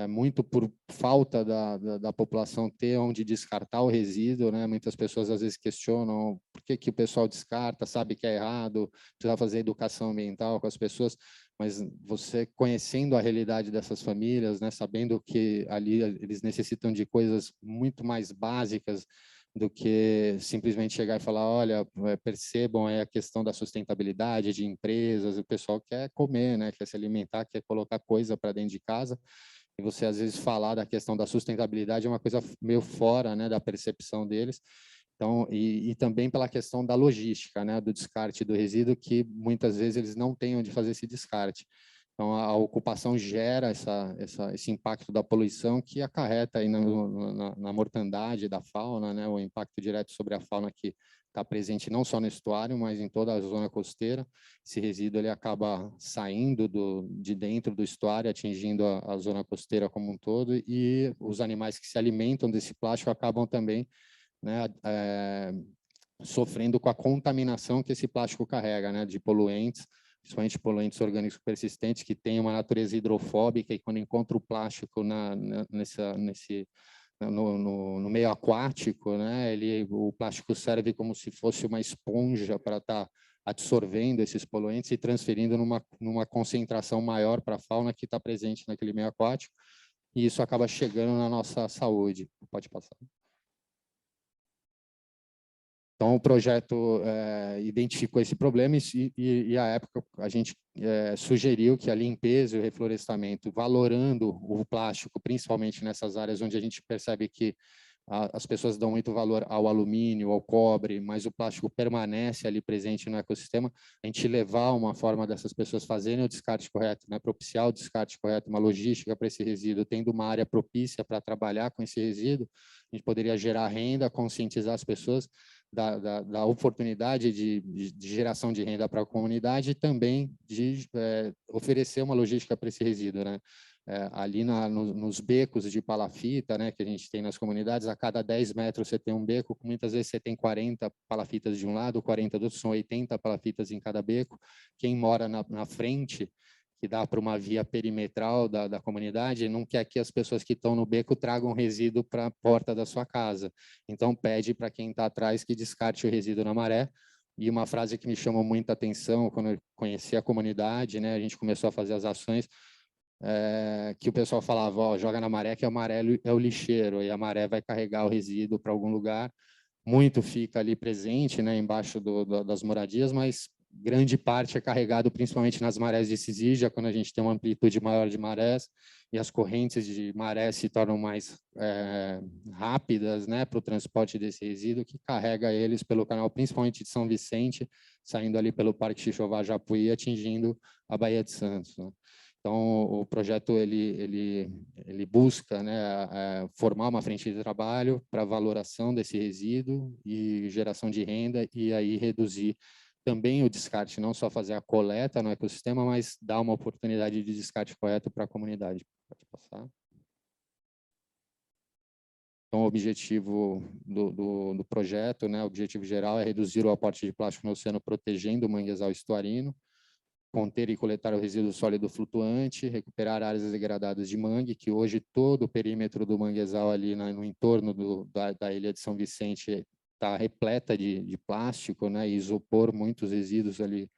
muito por falta da população ter onde descartar o resíduo, né? Muitas pessoas às vezes questionam por que o pessoal descarta, sabe que é errado, precisa fazer educação ambiental com as pessoas, mas você conhecendo a realidade dessas famílias, né, sabendo que ali eles necessitam de coisas muito mais básicas do que simplesmente chegar e falar, olha, percebam aí a questão da sustentabilidade de empresas, o pessoal quer comer, né, quer se alimentar, quer colocar coisa para dentro de casa, e você às vezes falar da questão da sustentabilidade é uma coisa meio fora, né, da percepção deles. Então, e também pela questão da logística, né, do descarte do resíduo, que muitas vezes eles não têm onde fazer esse descarte. Então, a ocupação gera esse impacto da poluição que acarreta aí na mortandade da fauna, né, o impacto direto sobre a fauna que está presente não só no estuário, mas em toda a zona costeira. Esse resíduo ele acaba saindo de dentro do estuário, atingindo a zona costeira como um todo, e os animais que se alimentam desse plástico acabam também, né, sofrendo com a contaminação que esse plástico carrega, né, de poluentes, principalmente poluentes orgânicos persistentes, que têm uma natureza hidrofóbica, e quando encontra o plástico no meio aquático, né, o plástico serve como se fosse uma esponja para estar absorvendo esses poluentes e transferindo numa concentração maior para a fauna que está presente naquele meio aquático, e isso acaba chegando na nossa saúde. Pode passar. Então, o projeto identificou esse problema e, à época, a gente sugeriu que a limpeza e o reflorestamento, valorando o plástico, principalmente nessas áreas onde a gente percebe que as pessoas dão muito valor ao alumínio, ao cobre, mas o plástico permanece ali presente no ecossistema, a gente levar uma forma dessas pessoas fazerem o descarte correto, né, propiciar o descarte correto, uma logística para esse resíduo, tendo uma área propícia para trabalhar com esse resíduo, a gente poderia gerar renda, conscientizar as pessoas da oportunidade de geração de renda para a comunidade e também de oferecer uma logística para esse resíduo, né? Ali nos becos de palafita, né, que a gente tem nas comunidades, a cada 10 metros você tem um beco, muitas vezes você tem 40 palafitas de um lado, 40 do outro, são 80 palafitas em cada beco. Quem mora na frente, que dá para uma via perimetral da comunidade, não quer que as pessoas que estão no beco tragam resíduo para a porta da sua casa. Então, pede para quem está atrás que descarte o resíduo na maré. E uma frase que me chamou muita atenção, quando eu conheci a comunidade, né, a gente começou a fazer as ações, que o pessoal falava, ó, joga na maré, que a maré é o lixeiro, e a maré vai carregar o resíduo para algum lugar. Muito fica ali presente, né, embaixo das moradias, mas grande parte é carregado principalmente nas marés de Cisígia, quando a gente tem uma amplitude maior de marés, e as correntes de maré se tornam mais rápidas, né, para o transporte desse resíduo, que carrega eles pelo canal, principalmente de São Vicente, saindo ali pelo Parque Xixová-Japuí, atingindo a Baía de Santos, né? Então, o projeto ele busca, né, formar uma frente de trabalho para valoração desse resíduo e geração de renda, e aí reduzir também o descarte, não só fazer a coleta no ecossistema, mas dar uma oportunidade de descarte correto para a comunidade. Pode passar. Então, o objetivo do projeto, né, o objetivo geral é reduzir o aporte de plástico no oceano, protegendo o manguezal estuarino, conter e coletar o resíduo sólido flutuante, recuperar áreas degradadas de mangue, que hoje todo o perímetro do manguezal ali no entorno da ilha de São Vicente está repleta de plástico, né, e isopor, muitos resíduos ali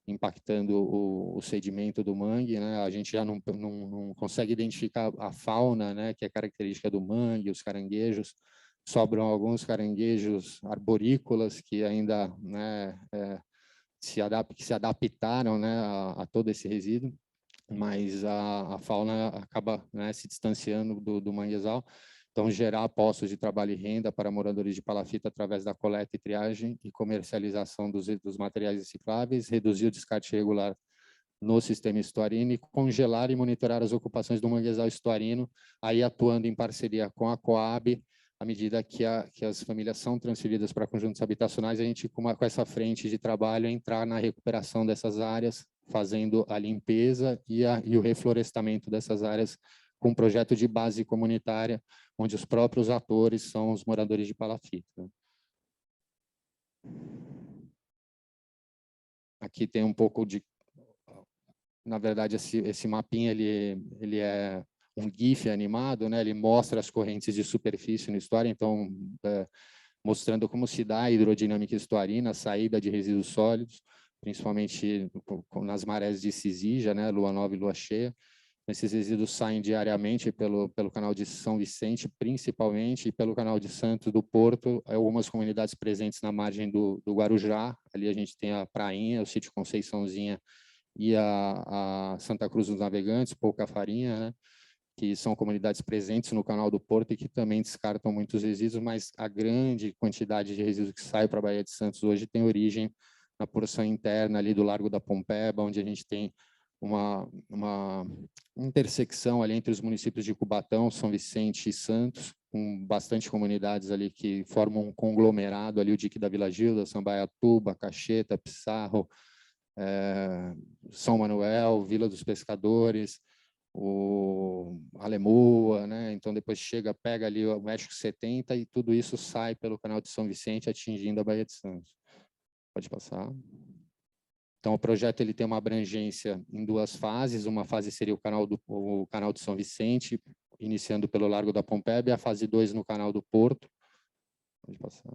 impactando o sedimento do mangue, né? A gente já não consegue identificar a fauna, né, que é característica do mangue, os caranguejos. Sobram alguns caranguejos arborícolas que ainda, né, que se adaptaram, né, a todo esse resíduo, mas a fauna acaba, né, se distanciando do manguezal. Então, gerar postos de trabalho e renda para moradores de palafita através da coleta e triagem e comercialização dos materiais recicláveis, reduzir o descarte irregular no sistema estuarino e congelar e monitorar as ocupações do manguezal estuarino, aí atuando em parceria com a Coab, à medida que as famílias são transferidas para conjuntos habitacionais, a gente, com essa frente de trabalho, entrar na recuperação dessas áreas, fazendo a limpeza e o reflorestamento dessas áreas com um projeto de base comunitária, onde os próprios atores são os moradores de palafita. Aqui tem um pouco de... Na verdade, esse mapinha ele é um GIF animado, né? Ele mostra as correntes de superfície no estuário, então, mostrando como se dá a hidrodinâmica estuarina, a saída de resíduos sólidos, principalmente nas marés de Cisígia, né? Lua nova e lua cheia. Esses resíduos saem diariamente pelo canal de São Vicente, principalmente, e pelo canal de Santos do Porto, algumas comunidades presentes na margem do Guarujá. Ali a gente tem a Prainha, o sítio Conceiçãozinha e a Santa Cruz dos Navegantes, Pouca Farinha, né, que são comunidades presentes no canal do Porto e que também descartam muitos resíduos, mas a grande quantidade de resíduos que sai para a Baía de Santos hoje tem origem na porção interna ali do Largo da Pompeba, onde a gente tem uma intersecção ali entre os municípios de Cubatão, São Vicente e Santos, com bastante comunidades ali que formam um conglomerado ali, o Dique da Vila Gilda, Sambaiatuba, Cacheta, Pissarro, São Manuel, Vila dos Pescadores, o Alemoa, né? Então depois pega ali o México 70 e tudo isso sai pelo canal de São Vicente, atingindo a Baía de Santos. Pode passar. Então o projeto ele tem uma abrangência em duas fases. Uma fase seria o canal de São Vicente, iniciando pelo Largo da Pompeba, e a fase 2 no canal do Porto. Pode passar.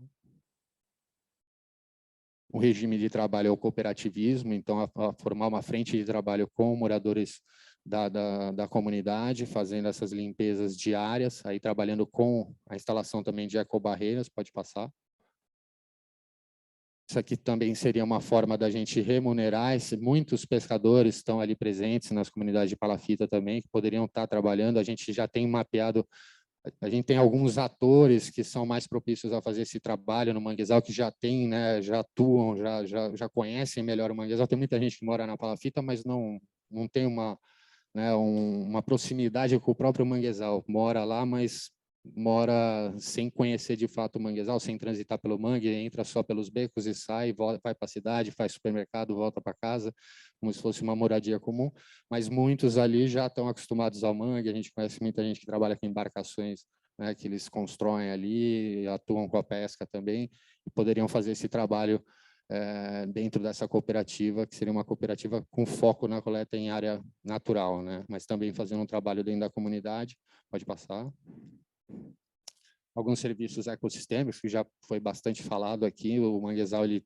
O regime de trabalho é o cooperativismo, então a formar uma frente de trabalho com moradores da comunidade, fazendo essas limpezas diárias, aí trabalhando com a instalação também de ecobarreiras. Pode passar. Isso aqui também seria uma forma da gente remunerar. Muitos pescadores estão ali presentes nas comunidades de palafita também, que poderiam estar trabalhando. A gente já tem mapeado, a gente tem alguns atores que são mais propícios a fazer esse trabalho no manguezal, que já tem, né, já atuam, já conhecem melhor o manguezal. Tem muita gente que mora na palafita, mas não tem uma proximidade com o próprio manguezal. Mora lá, mas mora sem conhecer de fato o manguezal, sem transitar pelo mangue, entra só pelos becos e sai, vai para a cidade, faz supermercado, volta para casa, como se fosse uma moradia comum, mas muitos ali já estão acostumados ao mangue. A gente conhece muita gente que trabalha com embarcações, né, que eles constroem ali, atuam com a pesca também, e poderiam fazer esse trabalho dentro dessa cooperativa, que seria uma cooperativa com foco na coleta em área natural, né, mas também fazendo um trabalho dentro da comunidade. Pode passar. alguns serviços ecossistêmicos, que já foi bastante falado aqui. O manguezal ele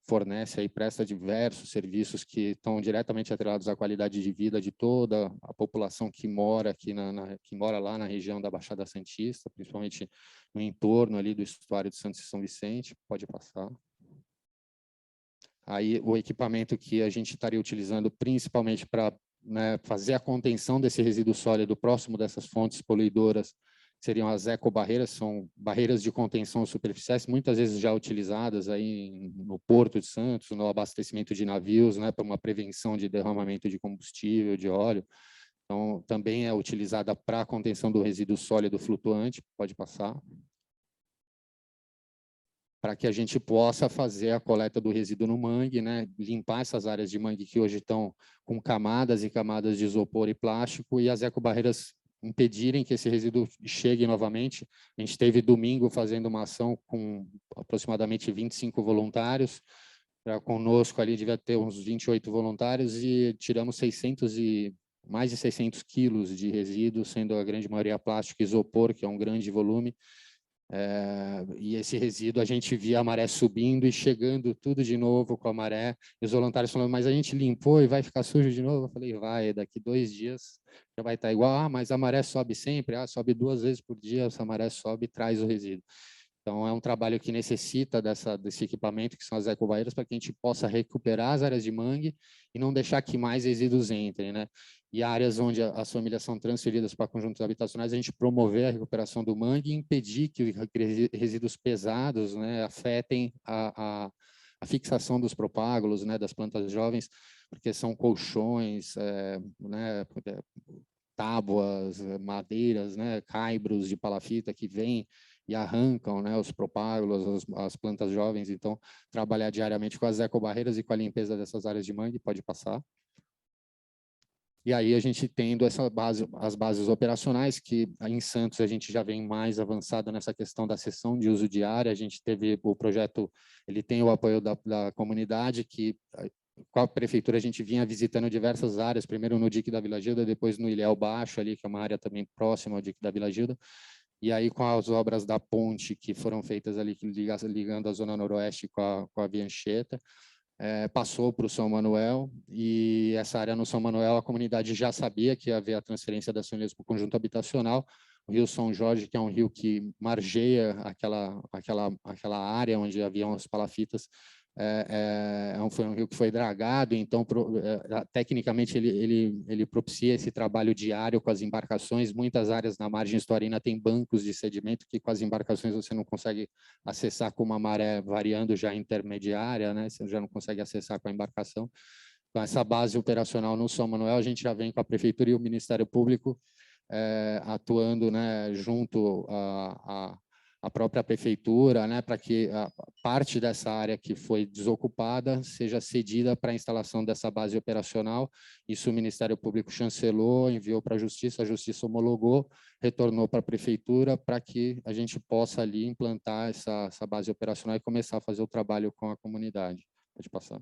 fornece e presta diversos serviços que estão diretamente atrelados à qualidade de vida de toda a população que mora aqui que mora lá na região da Baixada Santista, principalmente no entorno ali do estuário de Santos e São Vicente. Pode passar. Aí o equipamento que a gente estaria utilizando principalmente para, né, fazer a contenção desse resíduo sólido próximo dessas fontes poluidoras seriam as ecobarreiras, são barreiras de contenção superficiais, muitas vezes já utilizadas aí no Porto de Santos, no abastecimento de navios, né, para uma prevenção de derramamento de combustível, de óleo. Então, também é utilizada para a contenção do resíduo sólido flutuante, pode passar, para que a gente possa fazer a coleta do resíduo no mangue, né, limpar essas áreas de mangue que hoje estão com camadas e camadas de isopor e plástico, e as ecobarreiras impedirem que esse resíduo chegue novamente. A gente teve domingo fazendo uma ação com aproximadamente 25 voluntários, conosco ali devia ter uns 28 voluntários, e tiramos mais de 600 quilos de resíduos, sendo a grande maioria plástico e isopor, que é um grande volume. E esse resíduo a gente via a maré subindo e chegando tudo de novo com a maré, e os voluntários falando, mas a gente limpou e vai ficar sujo de novo? Eu falei, vai, daqui 2 dias já vai estar igual. Mas a maré sobe sempre, sobe 2 vezes por dia, essa maré sobe e traz o resíduo. Então, é um trabalho que necessita desse equipamento, que são as ecobarreiras, para que a gente possa recuperar as áreas de mangue e não deixar que mais resíduos entrem, né? E áreas onde as famílias são transferidas para conjuntos habitacionais, a gente promover a recuperação do mangue e impedir que resíduos pesados, né, afetem a fixação dos propágulos, né, das plantas jovens, porque são colchões, né, tábuas, madeiras, né, caibros de palafita que vêm e arrancam, né, os propágulos, as plantas jovens. Então, trabalhar diariamente com as ecobarreiras e com a limpeza dessas áreas de mangue, pode passar. E aí a gente tendo as bases operacionais, que em Santos a gente já vem mais avançado nessa questão da cessão de uso de área. A gente teve o projeto, ele tem o apoio da comunidade, que com a prefeitura a gente vinha visitando diversas áreas, primeiro no dique da Vila Gilda, depois no Ilhéu Baixo, ali, que é uma área também próxima ao dique da Vila Gilda. E aí, com as obras da ponte que foram feitas ali, ligando a Zona Noroeste com a Via Anchieta, passou para o São Manuel, e essa área no São Manuel, a comunidade já sabia que ia haver a transferência das famílias para o conjunto habitacional. O Rio São Jorge, que é um rio que margeia aquela área onde haviam as palafitas, foi um rio que foi dragado, então tecnicamente ele propicia esse trabalho diário com as embarcações. Muitas áreas na margem estuarina têm bancos de sedimento que com as embarcações você não consegue acessar, com uma maré variando já intermediária, né? Você já não consegue acessar com a embarcação. Com essa base operacional no São Manuel, a gente já vem com a Prefeitura e o Ministério Público atuando, né, junto a própria prefeitura, né, para que a parte dessa área que foi desocupada seja cedida para a instalação dessa base operacional. Isso o Ministério Público chancelou, enviou para a Justiça homologou, retornou para a prefeitura, para que a gente possa ali implantar essa base operacional e começar a fazer o trabalho com a comunidade. Pode passar.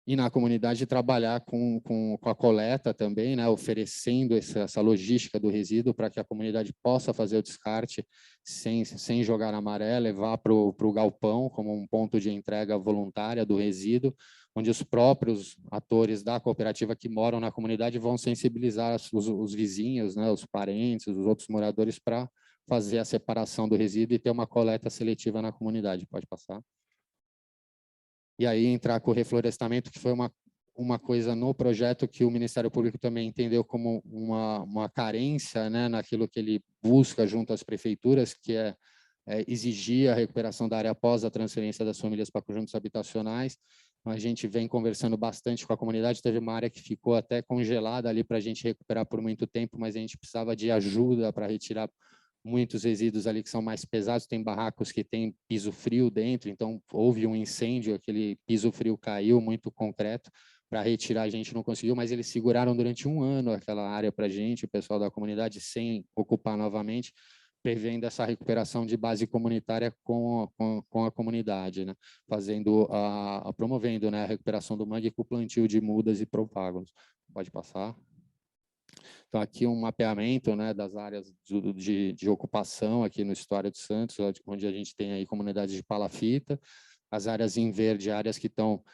E na comunidade trabalhar com a coleta também, né, oferecendo essa logística do resíduo para que a comunidade possa fazer o descarte sem jogar na maré, levar para o galpão como um ponto de entrega voluntária do resíduo, onde os próprios atores da cooperativa que moram na comunidade vão sensibilizar os vizinhos, né, os parentes, os outros moradores, para fazer a separação do resíduo e ter uma coleta seletiva na comunidade. Pode passar. E aí entrar com o reflorestamento, que foi uma coisa no projeto que o Ministério Público também entendeu como uma carência, né, naquilo que ele busca junto às prefeituras, que é exigir a recuperação da área após a transferência das famílias para conjuntos habitacionais. A gente vem conversando bastante com a comunidade, teve uma área que ficou até congelada ali para a gente recuperar por muito tempo, mas a gente precisava de ajuda para retirar muitos resíduos ali que são mais pesados. Tem barracos que tem piso frio dentro, então houve um incêndio, aquele piso frio caiu, muito concreto, para retirar a gente não conseguiu, mas eles seguraram durante 1 ano aquela área para a gente, o pessoal da comunidade, sem ocupar novamente, prevendo essa recuperação de base comunitária com a comunidade, né? Promovendo, né, a recuperação do mangue com o plantio de mudas e propágulos. Pode passar. Então, aqui um mapeamento, né, das áreas de ocupação aqui no Estuário de Santos, onde a gente tem aí comunidades de palafita, as áreas em verde, áreas que estão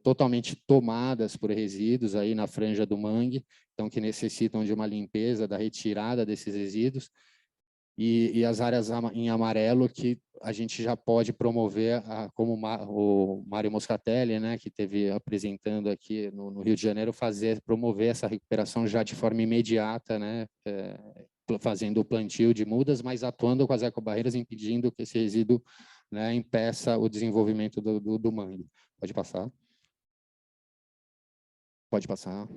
totalmente tomadas por resíduos aí na franja do mangue, então que necessitam de uma limpeza, da retirada desses resíduos, e as áreas em amarelo que a gente já pode promover, como o Mário Moscatelli, né, que esteve apresentando aqui no Rio de Janeiro, promover essa recuperação já de forma imediata, né, fazendo o plantio de mudas, mas atuando com as ecobarreiras, impedindo que esse resíduo, né, impeça o desenvolvimento do mangue. Pode passar. Pode passar.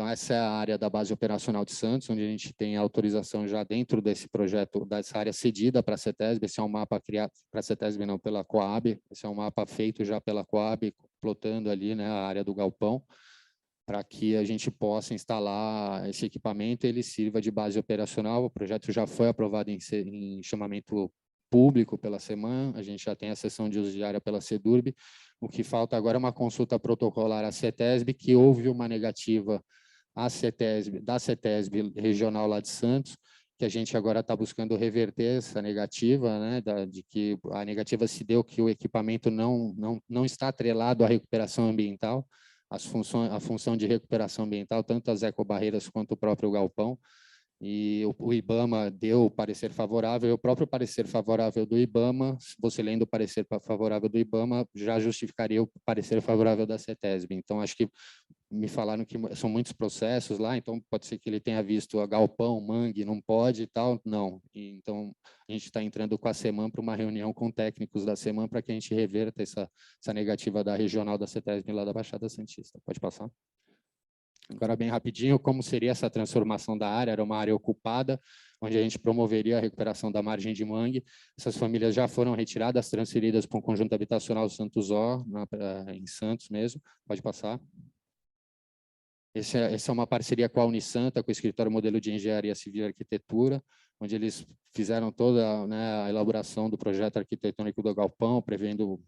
Então, essa é a área da base operacional de Santos, onde a gente tem a autorização já dentro desse projeto, dessa área cedida para a CETESB. Esse é um mapa criado para a CETESB, não, pela Coab. Esse é um mapa feito já pela Coab, plotando ali, né, a área do galpão, para que a gente possa instalar esse equipamento e ele sirva de base operacional. O projeto já foi aprovado em chamamento público pela SEMAN, a gente já tem a sessão de uso de área pela CEDURB. O que falta agora é uma consulta protocolar à CETESB, que houve uma negativa da CETESB regional lá de Santos, que a gente agora está buscando reverter essa negativa, né, de que a negativa se deu que o equipamento não está atrelado à recuperação ambiental, a função de recuperação ambiental, tanto as ecobarreiras quanto o próprio galpão, e o IBAMA deu o parecer favorável, e o próprio parecer favorável do IBAMA, você lendo o parecer favorável do IBAMA, já justificaria o parecer favorável da CETESB. Então, acho que me falaram que são muitos processos lá, então pode ser que ele tenha visto a galpão, mangue, não pode e tal, não. Então, a gente está entrando com a SEMAN para uma reunião com técnicos da SEMAN para que a gente reverta essa negativa da regional da CETESB lá da Baixada Santista. Pode passar. Agora, bem rapidinho, como seria essa transformação da área? Era uma área ocupada, onde a gente promoveria a recuperação da margem de mangue. Essas famílias já foram retiradas, transferidas para um conjunto habitacional Santos Ó, em Santos mesmo. Pode passar. Essa é uma parceria com a Unisanta, com o Escritório Modelo de Engenharia Civil e Arquitetura, onde eles fizeram toda, né, a elaboração do projeto arquitetônico do galpão, prevendo,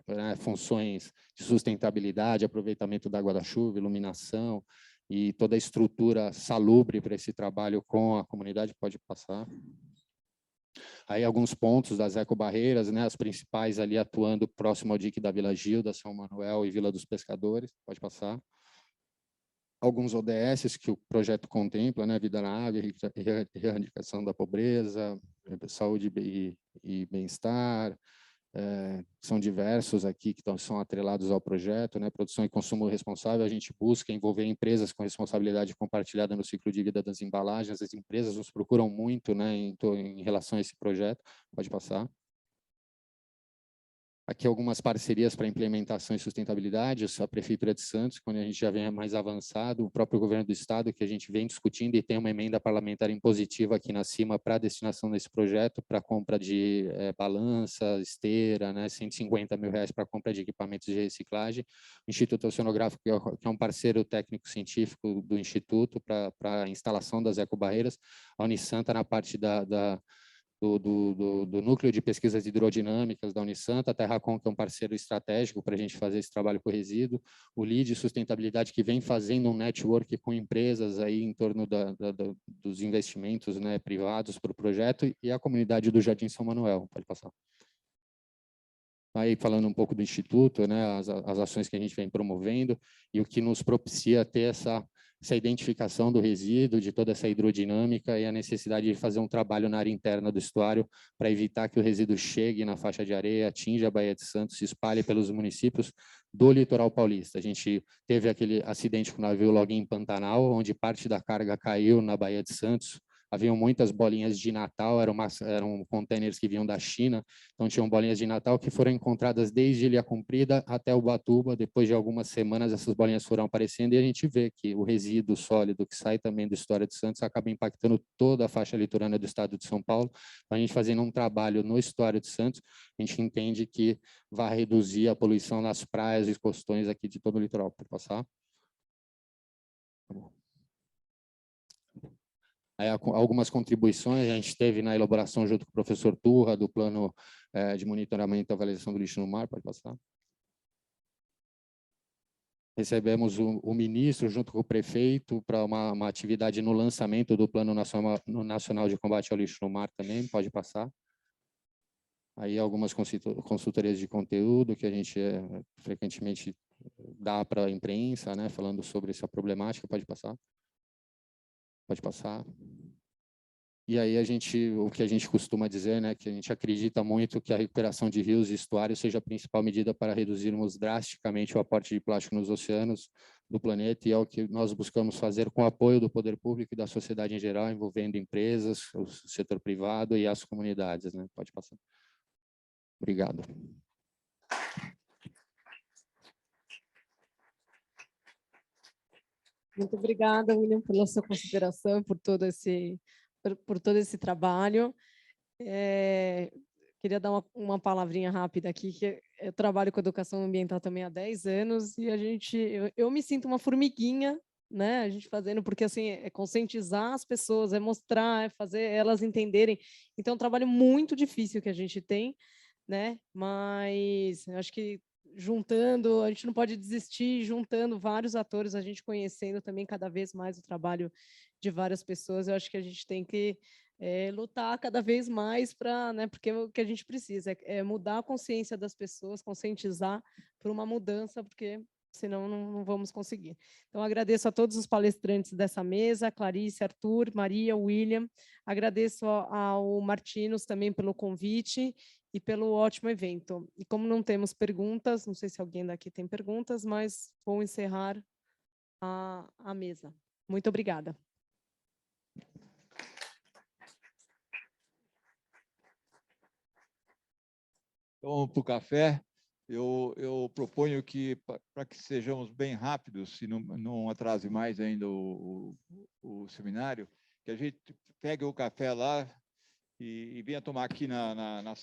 né, funções de sustentabilidade, aproveitamento da água da chuva, iluminação e toda a estrutura salubre para esse trabalho com a comunidade. Pode passar. Aí alguns pontos das ecobarreiras, né, as principais ali atuando próximo ao dique da Vila Gilda, São Manuel e Vila dos Pescadores. Pode passar. Alguns ODS que o projeto contempla, né, vida na água, erradicação da pobreza, saúde e bem-estar, são diversos aqui que são atrelados ao projeto, né, produção e consumo responsável. A gente busca envolver empresas com responsabilidade compartilhada no ciclo de vida das embalagens. As empresas nos procuram muito, né, em relação a esse projeto. Pode passar. Aqui algumas parcerias para implementação e sustentabilidade, a Prefeitura de Santos, quando a gente já vem mais avançado, o próprio Governo do Estado, que a gente vem discutindo e tem uma emenda parlamentar impositiva aqui na cima para a destinação desse projeto, para compra de balança, esteira, né, R$150 mil para compra de equipamentos de reciclagem. O Instituto Oceanográfico, que é um parceiro técnico-científico do Instituto para a instalação das ecobarreiras, a Unisanta na parte do Núcleo de Pesquisas Hidrodinâmicas da Unisanta, a Terracom, que é um parceiro estratégico para a gente fazer esse trabalho com resíduo, o LEED Sustentabilidade, que vem fazendo um network com empresas aí em torno dos investimentos, né, privados para o projeto, e a comunidade do Jardim São Manuel. Pode passar. Aí, falando um pouco do Instituto, né, as ações que a gente vem promovendo e o que nos propicia ter essa identificação do resíduo, de toda essa hidrodinâmica e a necessidade de fazer um trabalho na área interna do estuário para evitar que o resíduo chegue na faixa de areia, atinja a Baía de Santos, se espalhe pelos municípios do litoral paulista. A gente teve aquele acidente com o navio Login Pantanal, onde parte da carga caiu na Baía de Santos. Haviam muitas bolinhas de Natal, eram containers que vinham da China, então tinham bolinhas de Natal que foram encontradas desde Ilha Comprida até Ubatuba. Depois de algumas semanas, essas bolinhas foram aparecendo e a gente vê que o resíduo sólido que sai também do Estuário de Santos acaba impactando toda a faixa litorânea do estado de São Paulo. A gente fazendo um trabalho no Estuário de Santos, a gente entende que vai reduzir a poluição nas praias e costões aqui de todo o litoral. Pode passar? Tá bom. Aí, algumas contribuições a gente teve na elaboração junto com o professor Turra, do plano de monitoramento e avaliação do lixo no mar. Pode passar. recebemos o ministro junto com o prefeito para uma atividade no lançamento do Plano Nacional de Combate ao Lixo no Mar também, pode passar. Aí algumas consultorias de conteúdo que a gente frequentemente dá para a imprensa, né, falando sobre essa problemática, pode passar. Pode passar. E aí o que a gente costuma dizer, né, que a gente acredita muito que a recuperação de rios e estuários seja a principal medida para reduzirmos drasticamente o aporte de plástico nos oceanos do planeta, e é o que nós buscamos fazer com o apoio do poder público e da sociedade em geral, envolvendo empresas, o setor privado e as comunidades, né? Pode passar. Obrigado. Muito obrigada, William, pela sua consideração, por todo esse trabalho. Queria dar uma palavrinha rápida aqui, que eu trabalho com educação ambiental também há 10 anos, e eu me sinto uma formiguinha, né, a gente fazendo, porque assim, é conscientizar as pessoas, é mostrar, é fazer elas entenderem. Então, é um trabalho muito difícil que a gente tem, né, mas eu acho que juntando, a gente não pode desistir, juntando vários atores, a gente conhecendo também cada vez mais o trabalho de várias pessoas, eu acho que a gente tem que lutar cada vez mais para, né, porque o que a gente precisa é mudar a consciência das pessoas, conscientizar por uma mudança, porque senão não vamos conseguir. Então, agradeço a todos os palestrantes dessa mesa, Clarice, Arthur, Maria, William, agradeço ao Martinos também pelo convite e pelo ótimo evento. E como não temos perguntas, não sei se alguém daqui tem perguntas, mas vou encerrar a mesa. Muito obrigada. Então, vamos para o café. Eu proponho que, para que sejamos bem rápidos, se não atrase mais ainda o seminário, que a gente pegue o café lá e venha tomar aqui na sala.